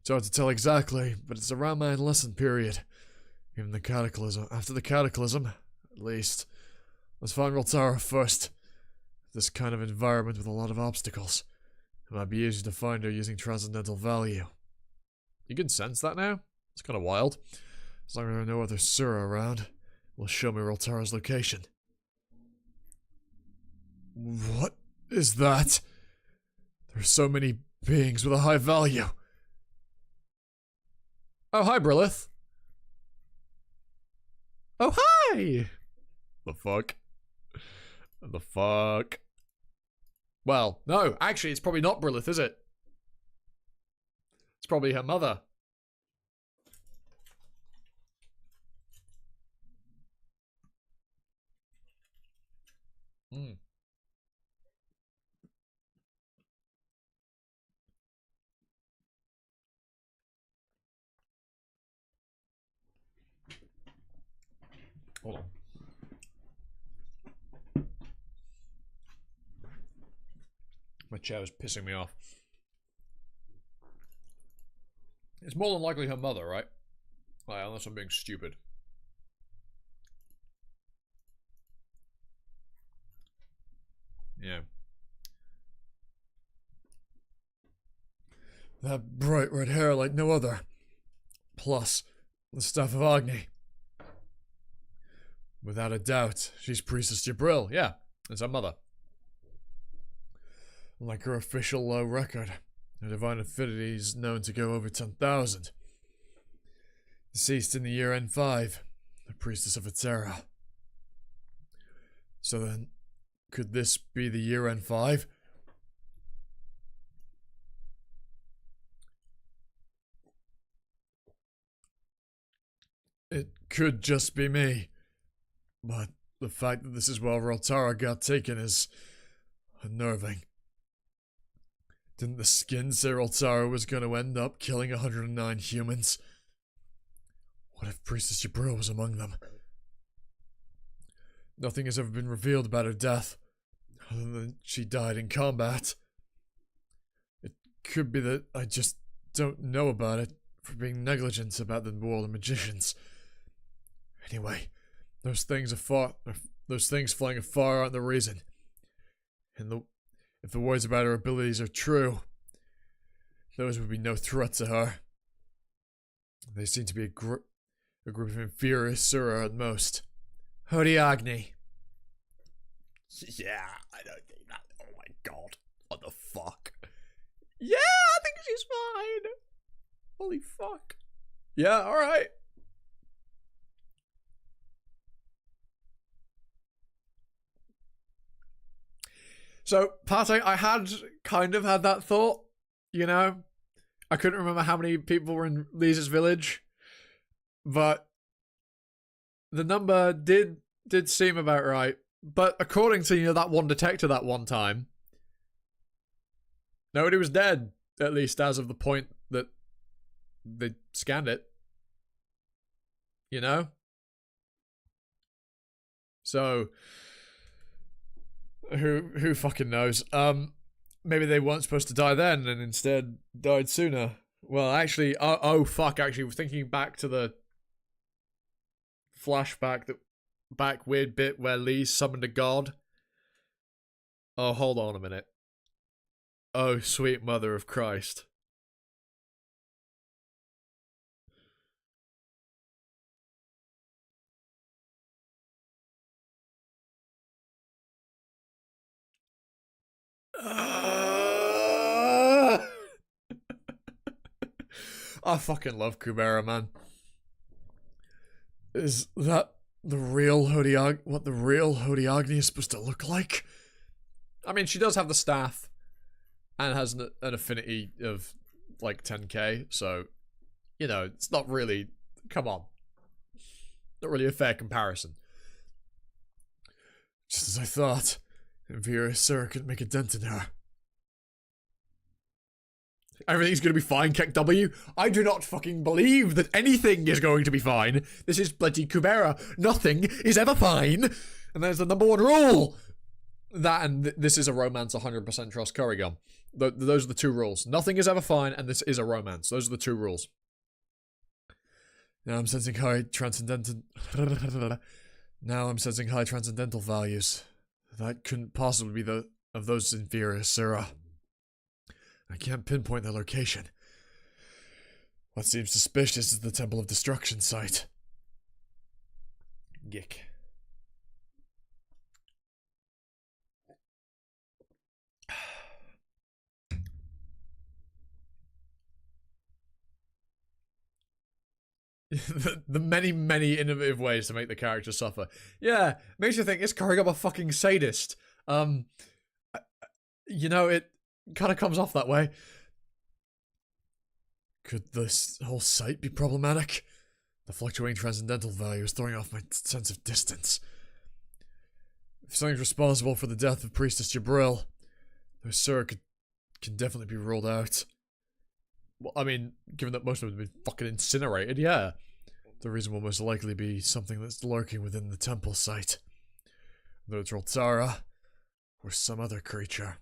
It's hard to tell exactly, but it's around my enlistment period. Even the cataclysm. After the cataclysm, at least. Let's find Roltara first. This kind of environment with a lot of obstacles. It might be easier to find her using transcendental value. You can sense that now? It's kind of wild. As long as there are no other Sura around, it will show me Roltara's location. What is that? There are so many beings with a high value. Oh, hi, Brilith. Oh, hi! The fuck? The fuck? Well, no, actually, it's probably not Brilith, is it? It's probably her mother. Hmm. Hold on. My chair is pissing me off. It's more than likely her mother, right? Like, unless I'm being stupid. That bright red hair like no other. Plus, the staff of Agni. Without a doubt, she's Priestess Jabril. Yeah, it's her mother. Like her official low record, her divine affinity is known to go over 10,000. Deceased in the year N5, the Priestess of Atera. So then, could this be the year N5? It could just be me. But the fact that this is where Rotara got taken is unnerving. Didn't the skin say Rotara was going to end up killing 109 humans? What if Priestess Jabril was among them? Nothing has ever been revealed about her death, other than she died in combat. It could be that I just don't know about it for being negligent about the world of magicians. Anyway, those things flying afar aren't the reason. And if the words about her abilities are true, those would be no threat to her. They seem to be a group of inferior Sura at most. Hodiagni. Yeah, I don't think that. Oh my god. What the fuck? Yeah, I think she's fine. Holy fuck. Yeah, alright. So, Pate, I had kind of had that thought, you know? I couldn't remember how many people were in Lisa's village, but the number did seem about right. But according to, you know, that one detector that one time, nobody was dead, at least as of the point that they scanned it. You know? So, who fucking knows? Maybe they weren't supposed to die then and instead died sooner. Well, actually, oh fuck, actually, thinking back to the flashback, back weird bit where Lee summoned a god. Oh, hold on a minute. Oh, sweet mother of Christ. I fucking love Kubera, man. Is that the real what the real Hodiagni is supposed to look like? I mean, she does have the staff and has an affinity of like 10k, so, you know, it's not really, come on, not really a fair comparison. Just as I thought, Vera Sir couldn't make a dent in her. Everything's going to be fine, Kek W. I do not fucking believe that anything is going to be fine. This is bloody Kubera. Nothing is ever fine. And there's the number one rule. That and this is a romance, 100% trust Kurrigan. Those are the two rules. Nothing is ever fine, and this is a romance. Those are the two rules. Now I'm sensing high transcendental... Now I'm sensing high transcendental values. That couldn't possibly be of those inferior Sura. I can't pinpoint their location. What seems suspicious is the Temple of Destruction site. Gick. the many innovative ways to make the character suffer. Yeah, makes you think, is Kurrigan a fucking sadist? You know, it kind of comes off that way. Could this whole site be problematic? The fluctuating transcendental value is throwing off my sense of distance. If something's responsible for the death of Priestess Jabril, those Sir can definitely be ruled out. Well, I mean, given that most of them have been fucking incinerated, yeah. The reason will most likely be something that's lurking within the temple site. Whether it's Roltara or some other creature.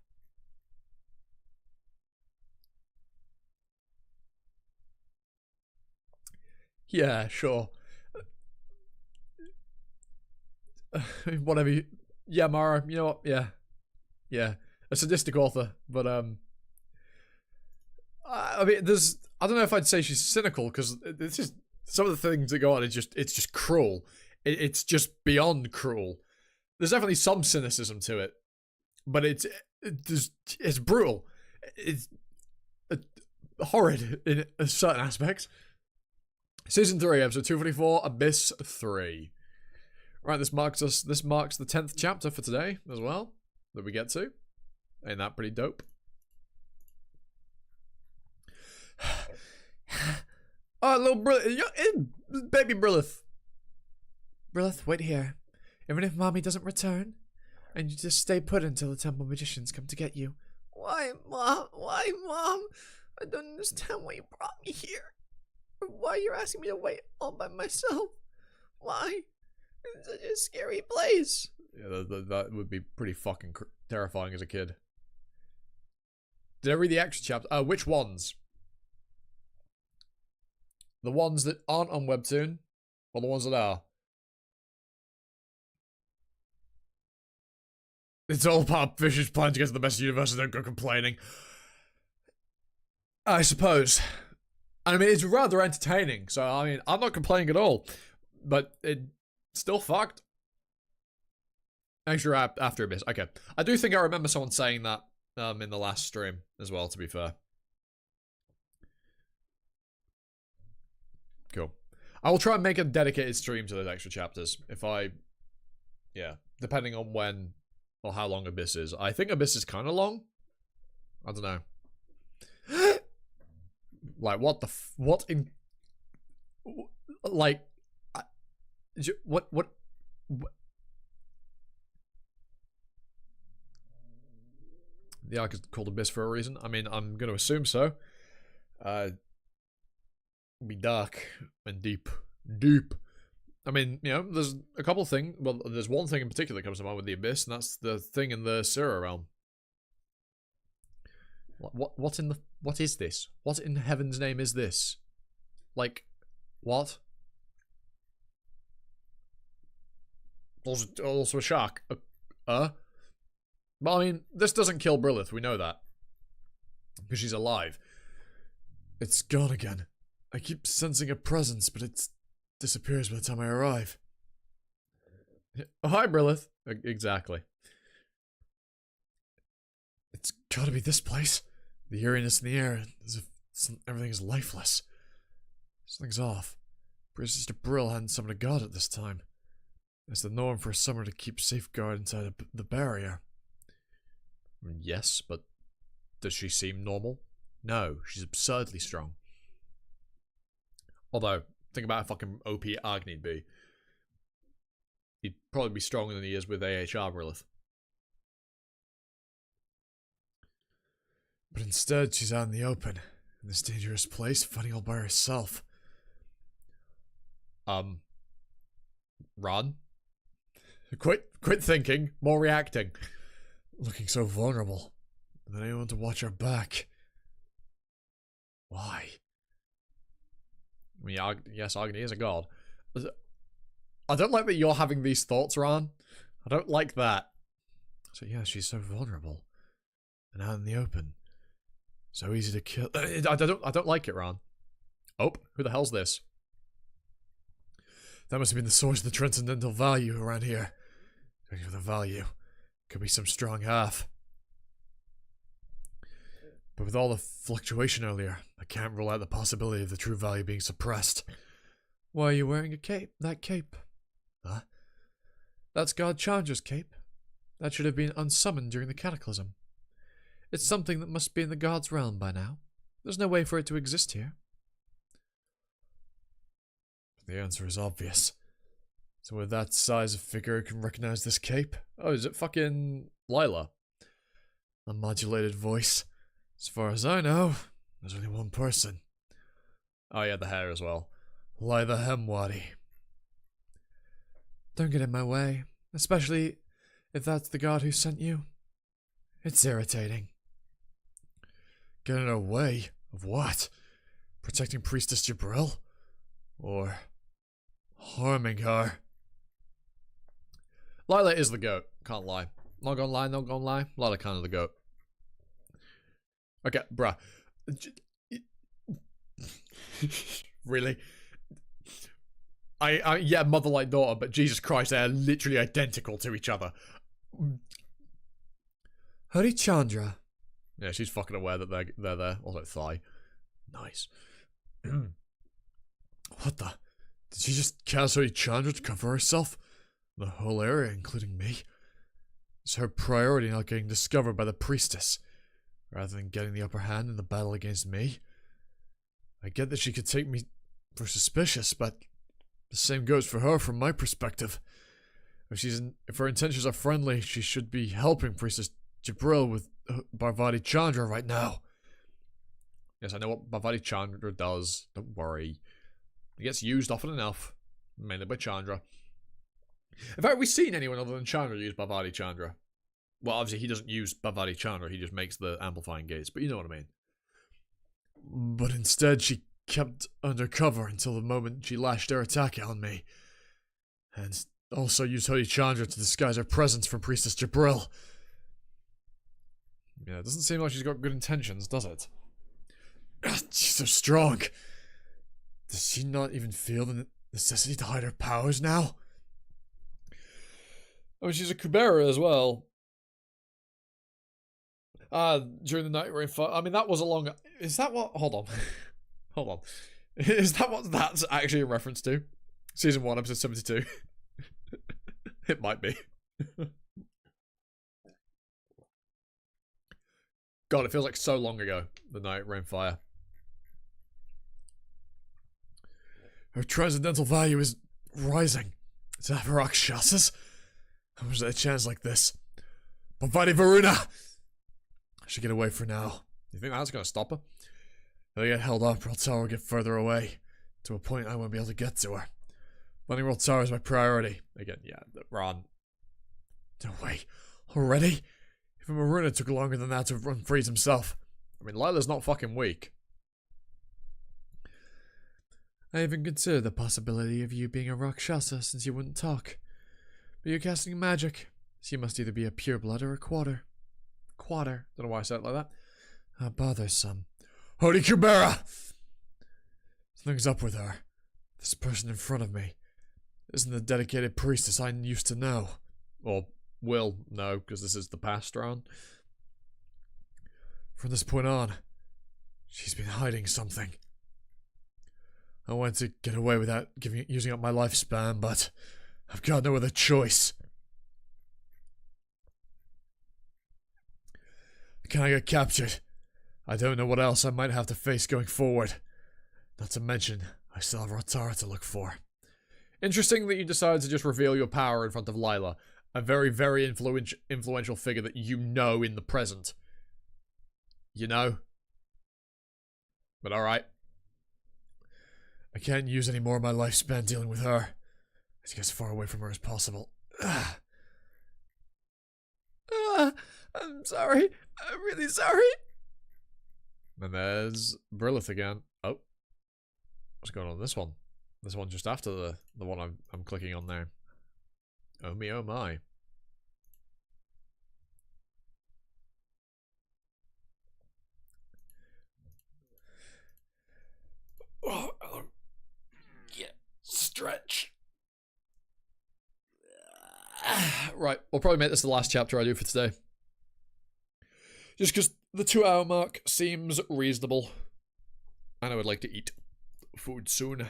Yeah, sure. Whatever you... Yeah, Mara, you know what? Yeah. Yeah. A sadistic author, but, I mean, I don't know if I'd say she's cynical, because it's just some of the things that go on. It's just cruel. It's just beyond cruel. There's definitely some cynicism to it, but it's brutal. It's horrid in certain aspects. Season 3, episode 244, Abyss 3. Right, this marks the 10th chapter for today as well that we get to. Ain't that pretty dope? Oh, little baby Brilith. Brilith, wait here. Even if Mommy doesn't return, and you just stay put until the temple magicians come to get you. Why, Mom? Why, Mom? I don't understand why you brought me here. Or why you're asking me to wait all by myself. Why? It's such a scary place. Yeah, that would be pretty fucking terrifying as a kid. Did I read the extra chapter? Which ones? The ones that aren't on Webtoon, or the ones that are? It's all part of Fisher's plan to get to the best universe and don't go complaining. I suppose. I mean, it's rather entertaining, so I mean, I'm not complaining at all. But it's still fucked. Extra after Abyss. Okay. I do think I remember someone saying that in the last stream as well, to be fair. Cool. I will try and make a dedicated stream to those extra chapters. Yeah, depending on when or how long Abyss is. I think Abyss is kind of long. I don't know. Like, what the arc is called Abyss for a reason. I mean, I'm going to assume so. Be dark and deep. I mean, you know, there's a couple of things. Well, there's one thing in particular that comes to mind with the Abyss, and that's the thing in the Syrah realm. What is this? What in heaven's name is this? Like, what? Also a shark. But I mean, this doesn't kill Brilith, we know that. Because she's alive. It's gone again. I keep sensing a presence, but it disappears by the time I arrive. Oh, hi, Brilith. Exactly. It's gotta be this place. The eeriness in the air, as if everything is lifeless. Something's off. Perhaps Sister Brill hadn't summoned a god at this time. It's the norm for a summoner to keep safeguard inside the barrier. Yes, but does she seem normal? No, she's absurdly strong. Although, think about how fucking OP Agni'd be. He'd probably be stronger than he is with AHR Brilith. But instead, she's out in the open, in this dangerous place, fighting all by herself. Run. Quit thinking, more reacting. Looking so vulnerable. And then anyone to watch her back. Why? I mean, yes, Agni is a god. I don't like that you're having these thoughts, Ran. I don't like that. So yeah, she's so vulnerable. And out in the open. So easy to kill. I don't like it, Ran. Oh, who the hell's this? That must have been the source of the transcendental value around here. Looking for the value. Could be some strong half. But with all the fluctuation earlier, I can't rule out the possibility of the true value being suppressed. Why are you wearing a cape? That cape? Huh? That's God Chandra's cape. That should have been unsummoned during the cataclysm. It's something that must be in the god's realm by now. There's no way for it to exist here. The answer is obvious. So with that size of figure, can recognize this cape? Oh, is it fucking Lila? A modulated voice. As far as I know, there's only one person. Oh yeah, the hair as well. Lila Hemwadi. Don't get in my way, especially if that's the god who sent you. It's irritating. Get in her way? Of what? Protecting Priestess Jabril? Or harming her? Lila is the goat, can't lie. Not gonna lie. Lila kind of the goat. Okay, bruh. Really? Yeah, mother like daughter, but Jesus Christ, they are literally identical to each other. Harichandra. Yeah, she's fucking aware that they're there. Also, thigh. Nice. What the? Did she just cast Harichandra to cover herself? The whole area, including me? Is her priority not getting discovered by the priestess, rather than getting the upper hand in the battle against me? I get that she could take me for suspicious, but the same goes for her from my perspective. If her intentions are friendly, she should be helping Priestess Jabril with Bharvati Chandra right now. Yes, I know what Bharvati Chandra does. Don't worry. It gets used often enough, mainly by Chandra. In fact, have we seen anyone other than Chandra use Bharvati Chandra? Well, obviously he doesn't use Bharvati Chandra, he just makes the amplifying gates, but you know what I mean. But instead, she kept undercover until the moment she lashed her attack on me. And also used Harichandra to disguise her presence from Priestess Jabril. Yeah, it doesn't seem like she's got good intentions, does it? She's so strong. Does she not even feel the necessity to hide her powers now? Oh, she's a Kubera as well. During the night rain fight. I mean, that was a long... Is that what... Hold on. Hold on. Is that what that's actually a reference to? Season 1, episode 72. It might be. God, it feels like so long ago. The night rain fire. Her transcendental value is rising. To have Rakshasas? How was there a chance like this? Bhavati Varuna! I should get away for now. You think that's going to stop her? If I get held up, Roltara will get further away. To a point I won't be able to get to her. Finding Roltara is my priority. Again, yeah, run. No way. Already? Even Maruna took longer than that to unfreeze himself. I mean, Lila's not fucking weak. I even considered the possibility of you being a Rakshasa since you wouldn't talk. But you're casting magic, so you must either be a pureblood or a quarter. Don't know why I said it like that. How bothersome. Holy Kubera! Something's up with her. This person in front of me isn't the dedicated priestess I used to know. Or will know, because this is the past round. From this point on, she's been hiding something. I wanted to get away without using up my lifespan, but I've got no other choice. Can I get captured? I don't know what else I might have to face going forward. Not to mention, I still have Roltara to look for. Interesting that you decided to just reveal your power in front of Lila. A very, very influential figure that you know in the present. You know? But alright. I can't use any more of my lifespan dealing with her. I have to get as far away from her as possible. I'm sorry. I'm really sorry. And there's Brilith again. Oh. What's going on with this one? This one just after the one I'm clicking on there. Oh me, oh my. Oh, yeah, stretch. Right, we'll probably make this the last chapter I do for today. Just because the 2-hour mark seems reasonable. And I would like to eat food soon.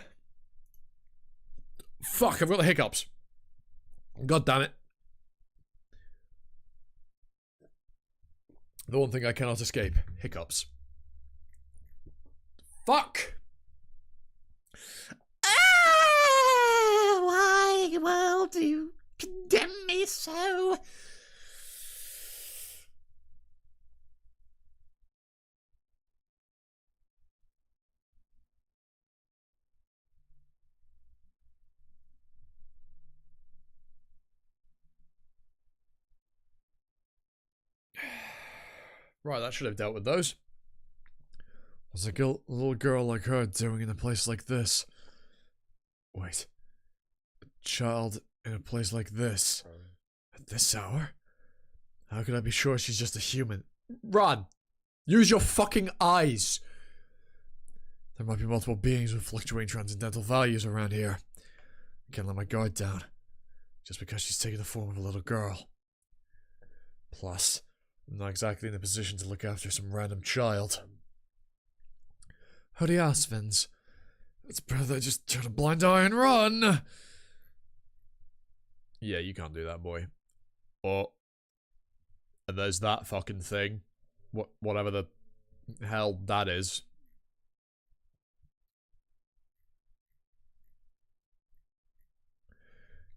Fuck, I've got the hiccups. God damn it. The one thing I cannot escape. Hiccups. Fuck! Why, world, do you condemn me so? Right, that should have dealt with those. What's a little girl like her doing in a place like this? Wait. A child in a place like this? At this hour? How could I be sure she's just a human? Run! Use your fucking eyes! There might be multiple beings with fluctuating transcendental values around here. I can't let my guard down, just because she's taken the form of a little girl. Plus, I'm not exactly in a position to look after some random child. Howdy, Asvins. It's better that I just turn a blind eye and run! Yeah, you can't do that, boy. Oh. And there's that fucking thing. Whatever the hell that is.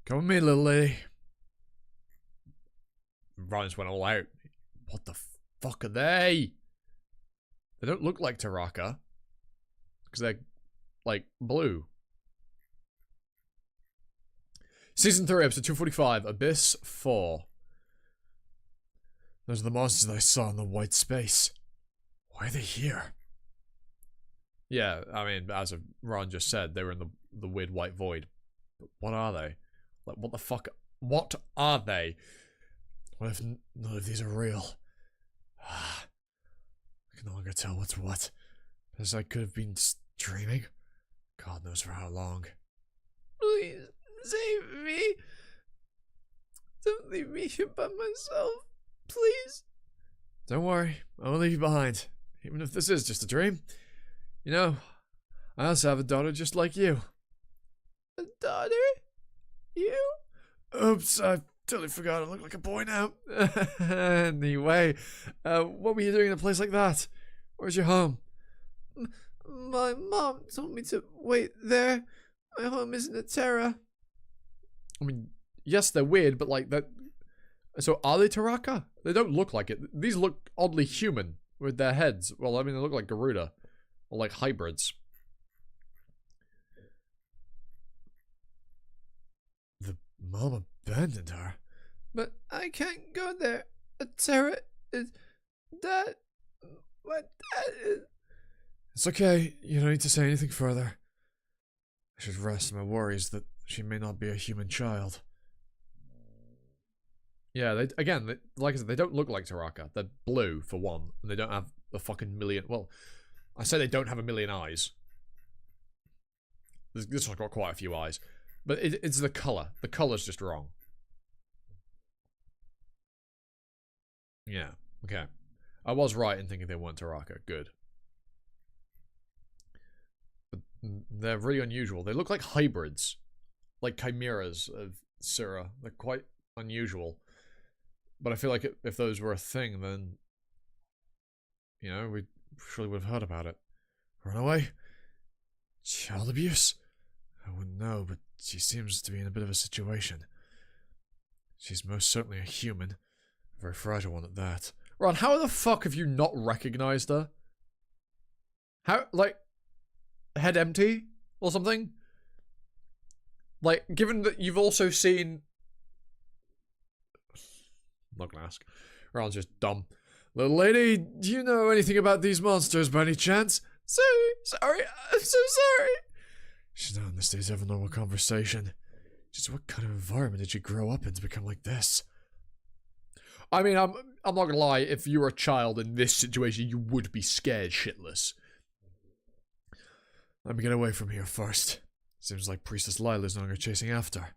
Come with me, little lady. Ron just went all out. What the fuck are they? They don't look like Taraka. Because they're, like, blue. Season 3, episode 245, Abyss 4. Those are the monsters that I saw in the white space. Why are they here? Yeah, I mean, as Ron just said, they were in the weird white void. But what are they? Like, what the fuck? What are they? What if none of these are real? I can no longer tell what's what. As I could have been dreaming. God knows for how long. Please, save me. Don't leave me here by myself. Please. Don't worry, I won't leave you behind. Even if this is just a dream. You know, I also have a daughter just like you. A daughter? You? Oops, I totally forgot I look like a boy now. Anyway, what were you doing in a place like that? Where's your home? My mom told me to wait there. My home is in the Terra. I mean, yes, they're weird, but like that. So are they Taraka? They don't look like it. These look oddly human with their heads. Well, I mean, they look like Garuda or like hybrids. The mom abandoned her. But I can't go there. A Terra is dead. My dad is. It's okay. You don't need to say anything further. I should rest my worries that she may not be a human child. Yeah, like I said, they don't look like Taraka. They're blue, for one, and they don't have a fucking million... Well, I say they don't have a million eyes. This one's got quite a few eyes. But it's the colour. The colour's just wrong. Yeah, okay. I was right in thinking they weren't Taraka. Good. But they're really unusual. They look like hybrids. Like chimeras of Syrah. They're quite unusual. But I feel like if those were a thing, then, you know, we surely would have heard about it. Runaway? Child abuse? I wouldn't know, but she seems to be in a bit of a situation. She's most certainly a human. A very fragile one at that. Ron, how the fuck have you not recognized her? How, like, head empty or something? Like, given that you've also seen... I'm not gonna ask. Ron's just dumb. Little lady, do you know anything about these monsters by any chance? Sorry, I'm so sorry. She's not in the state to have a normal conversation. Just what kind of environment did you grow up in to become like this? I mean, I'm not gonna lie, if you were a child in this situation, you would be scared shitless. Let me get away from here first. Seems like Priestess Lila's no longer chasing after.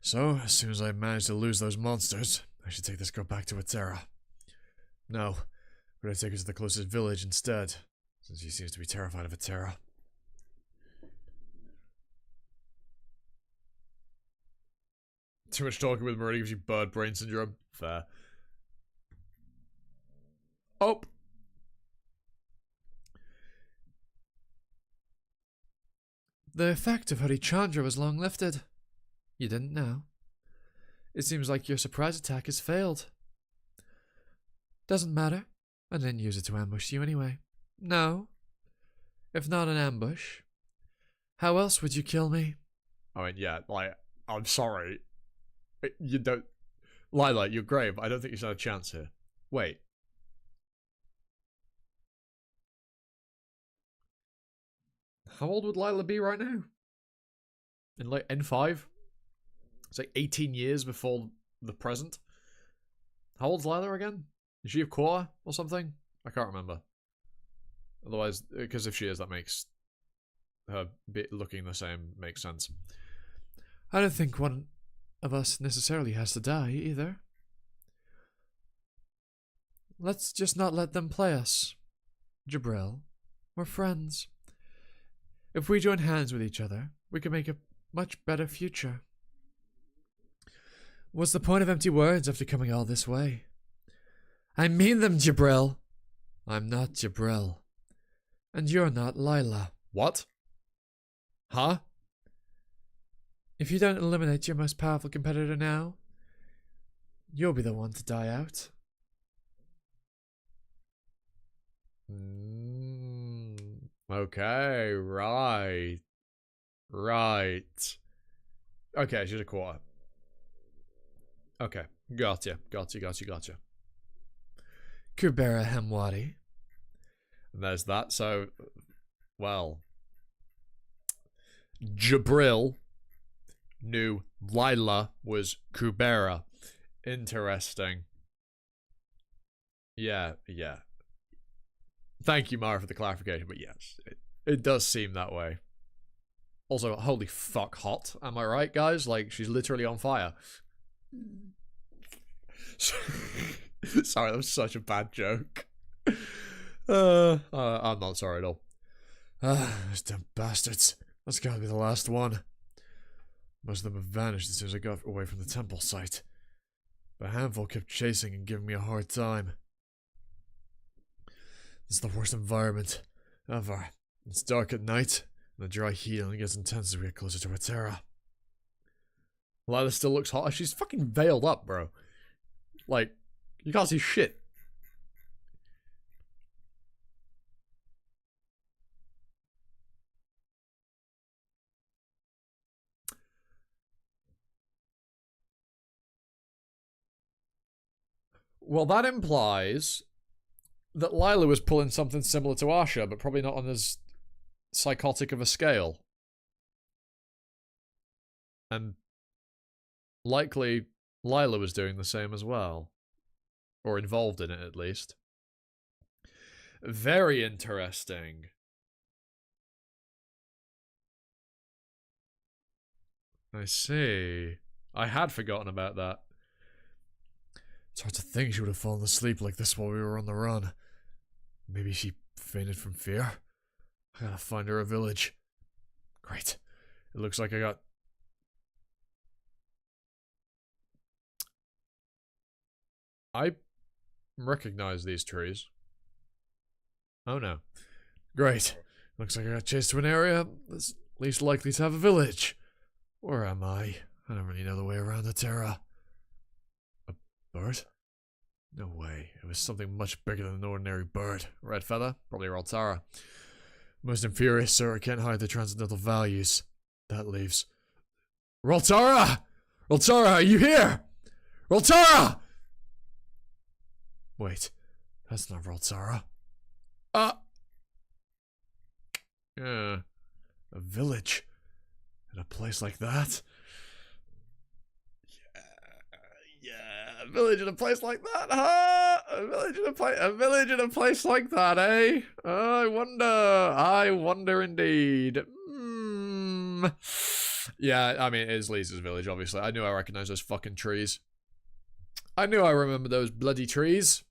So, as soon as I manage to lose those monsters, I should take this girl back to Atera. No, but I take her to the closest village instead, since she seems to be terrified of Atera. Too much talking with Marie gives you bird brain syndrome. Fair. Oh. The effect of Hari Chandra was long lifted. You didn't know. It seems like your surprise attack has failed. Doesn't matter. I didn't use it to ambush you anyway. No. If not an ambush, how else would you kill me? I mean, yeah, like, I'm sorry. You don't... Lila, you're grave. I don't think you should have a chance here. Wait. How old would Lila be right now? In like N5? It's like 18 years before the present. How old's Lila again? Is she a quarter or something? I can't remember. Otherwise, because if she is, that makes her looking the same makes sense. I don't think one of us necessarily has to die either. Let's just not let them play us. Jabril, we're friends. If we join hands with each other, we can make a much better future. What's the point of empty words after coming all this way? I mean them, Jabril. I'm not Jabril. And you're not Lila. What? Huh? If you don't eliminate your most powerful competitor now, you'll be the one to die out. Okay, right. Right. Okay, she's a quarter. Okay, gotcha. Kubera Hemwadi. And there's that, so, well, Jabril knew Lila was Kubera. Interesting. Yeah. Thank you, Mara, for the clarification, but yes, it does seem that way. Also, holy fuck, hot. Am I right, guys? Like, she's literally on fire. Sorry, that was such a bad joke. I'm not sorry at all. Those dumb bastards. That's gotta be the last one. Most of them have vanished as soon as I got away from the temple site. But a handful kept chasing and giving me a hard time. This is the worst environment ever. It's dark at night, and the dry heat only gets intense as we get closer to Atera. Lila still looks hot. She's fucking veiled up, bro. Like, you can't see shit. Well, that implies that Lila was pulling something similar to Asha, but probably not on as psychotic of a scale. And likely Lila was doing the same as well. Or involved in it, at least. Very interesting. I see. I had forgotten about that. It's hard to think she would have fallen asleep like this while we were on the run. Maybe she fainted from fear. I gotta find her a village. Great. It looks like I got... I recognize these trees. Oh no. Great. Looks like I got chased to an area that's least likely to have a village. Where am I? I don't really know the way around the Terra. A bird? No way. It was something much bigger than an ordinary bird. Red feather? Probably Roltara. Most infurious, sir. I can't hide the transcendental values. That leaves... Roltara! Roltara, are you here? Roltara! Wait. That's not Roltara. Yeah. A village. In a place like that? Yeah, a village in a place like that, huh? A village in a place like that, eh? I wonder indeed. Yeah, I mean, it is Lisa's village, obviously. I knew I recognized those fucking trees. I knew I remember those bloody trees.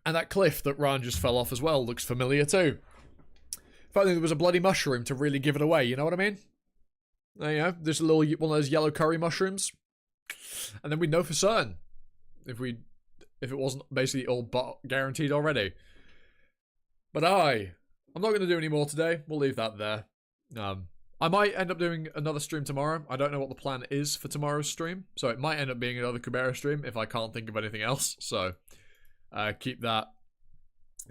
And that cliff that Ran just fell off as well looks familiar too. If only there was a bloody mushroom to really give it away, you know what I mean? There you go, there's a little one of those yellow curry mushrooms. And then we'd know for certain. If it wasn't basically all but guaranteed already. But I'm not going to do any more today. We'll leave that there. I might end up doing another stream tomorrow. I don't know what the plan is for tomorrow's stream. So it might end up being another Kubera stream if I can't think of anything else. So keep that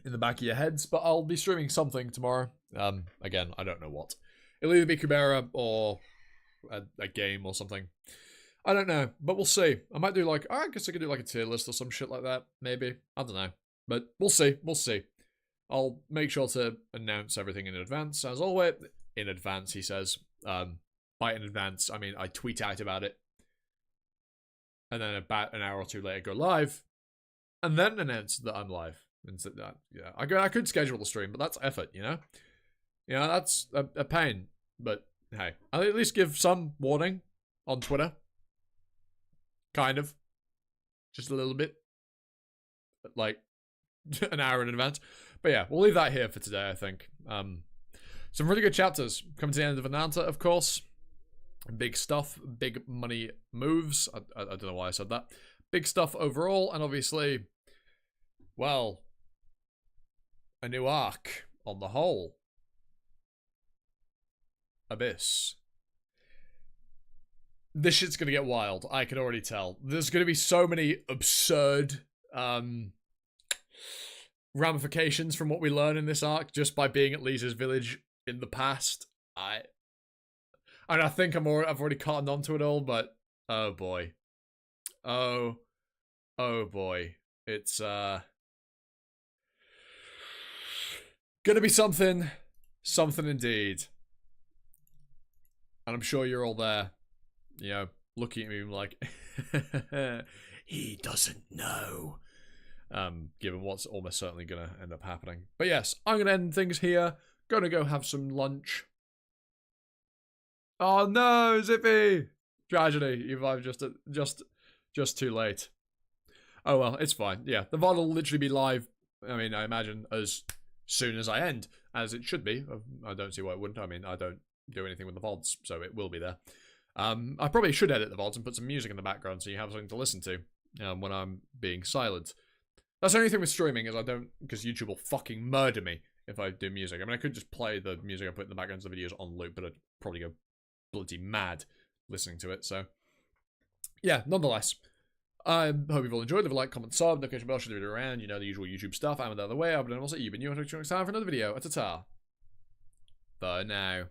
in the back of your heads. But I'll be streaming something tomorrow. Again, I don't know what. It'll either be Kubera or a game or something. I don't know, but we'll see. I might do like, I guess I could do like a tier list or some shit like that, maybe. I don't know. But we'll see, I'll make sure to announce everything in advance, as always. In advance, he says. By in advance, I mean I tweet out about it. And then about an hour or two later go live. and then announce that I'm live. And so that, yeah, I could schedule the stream, but that's effort, you know? You know, that's a pain. But hey, I'll at least give some warning on Twitter. Kind of. Just a little bit. Like, an hour in advance. But yeah, we'll leave that here for today, I think. Some really good chapters. Coming to the end of Ananta, of course. Big stuff. Big money moves. I don't know why I said that. Big stuff overall. And obviously, well, a new arc on the whole. Abyss. This shit's gonna get wild. I can already tell. There's gonna be so many absurd ramifications from what we learn in this arc just by being at Lisa's village in the past. I think I've already cottoned onto it all, but oh boy. Oh boy. It's gonna be something indeed. And I'm sure you're all there, you know, looking at me like, he doesn't know. Given what's almost certainly going to end up happening. But yes, I'm going to end things here. Gonna go have some lunch. Oh no, Zippy! Tragedy. You've arrived just too late. Oh well, it's fine. Yeah, the VOD will literally be live, I mean, I imagine, as soon as I end, as it should be. I don't see why it wouldn't. I mean, I don't do anything with the VODs, so it will be there. I probably should edit the VODs and put some music in the background so you have something to listen to when I'm being silent. That's the only thing with streaming is I don't, because YouTube will fucking murder me if I do music. I mean, I could just play the music I put in the backgrounds of the videos on loop, but I'd probably go bloody mad listening to it, so. Yeah, nonetheless. I hope you've all enjoyed. Leave a like, comment, sub, notification bell, share the video around, you know, the usual YouTube stuff. I'm the other way. I've been also, you've been new. I'll talk to you next time for another video. Ta-ta. For now.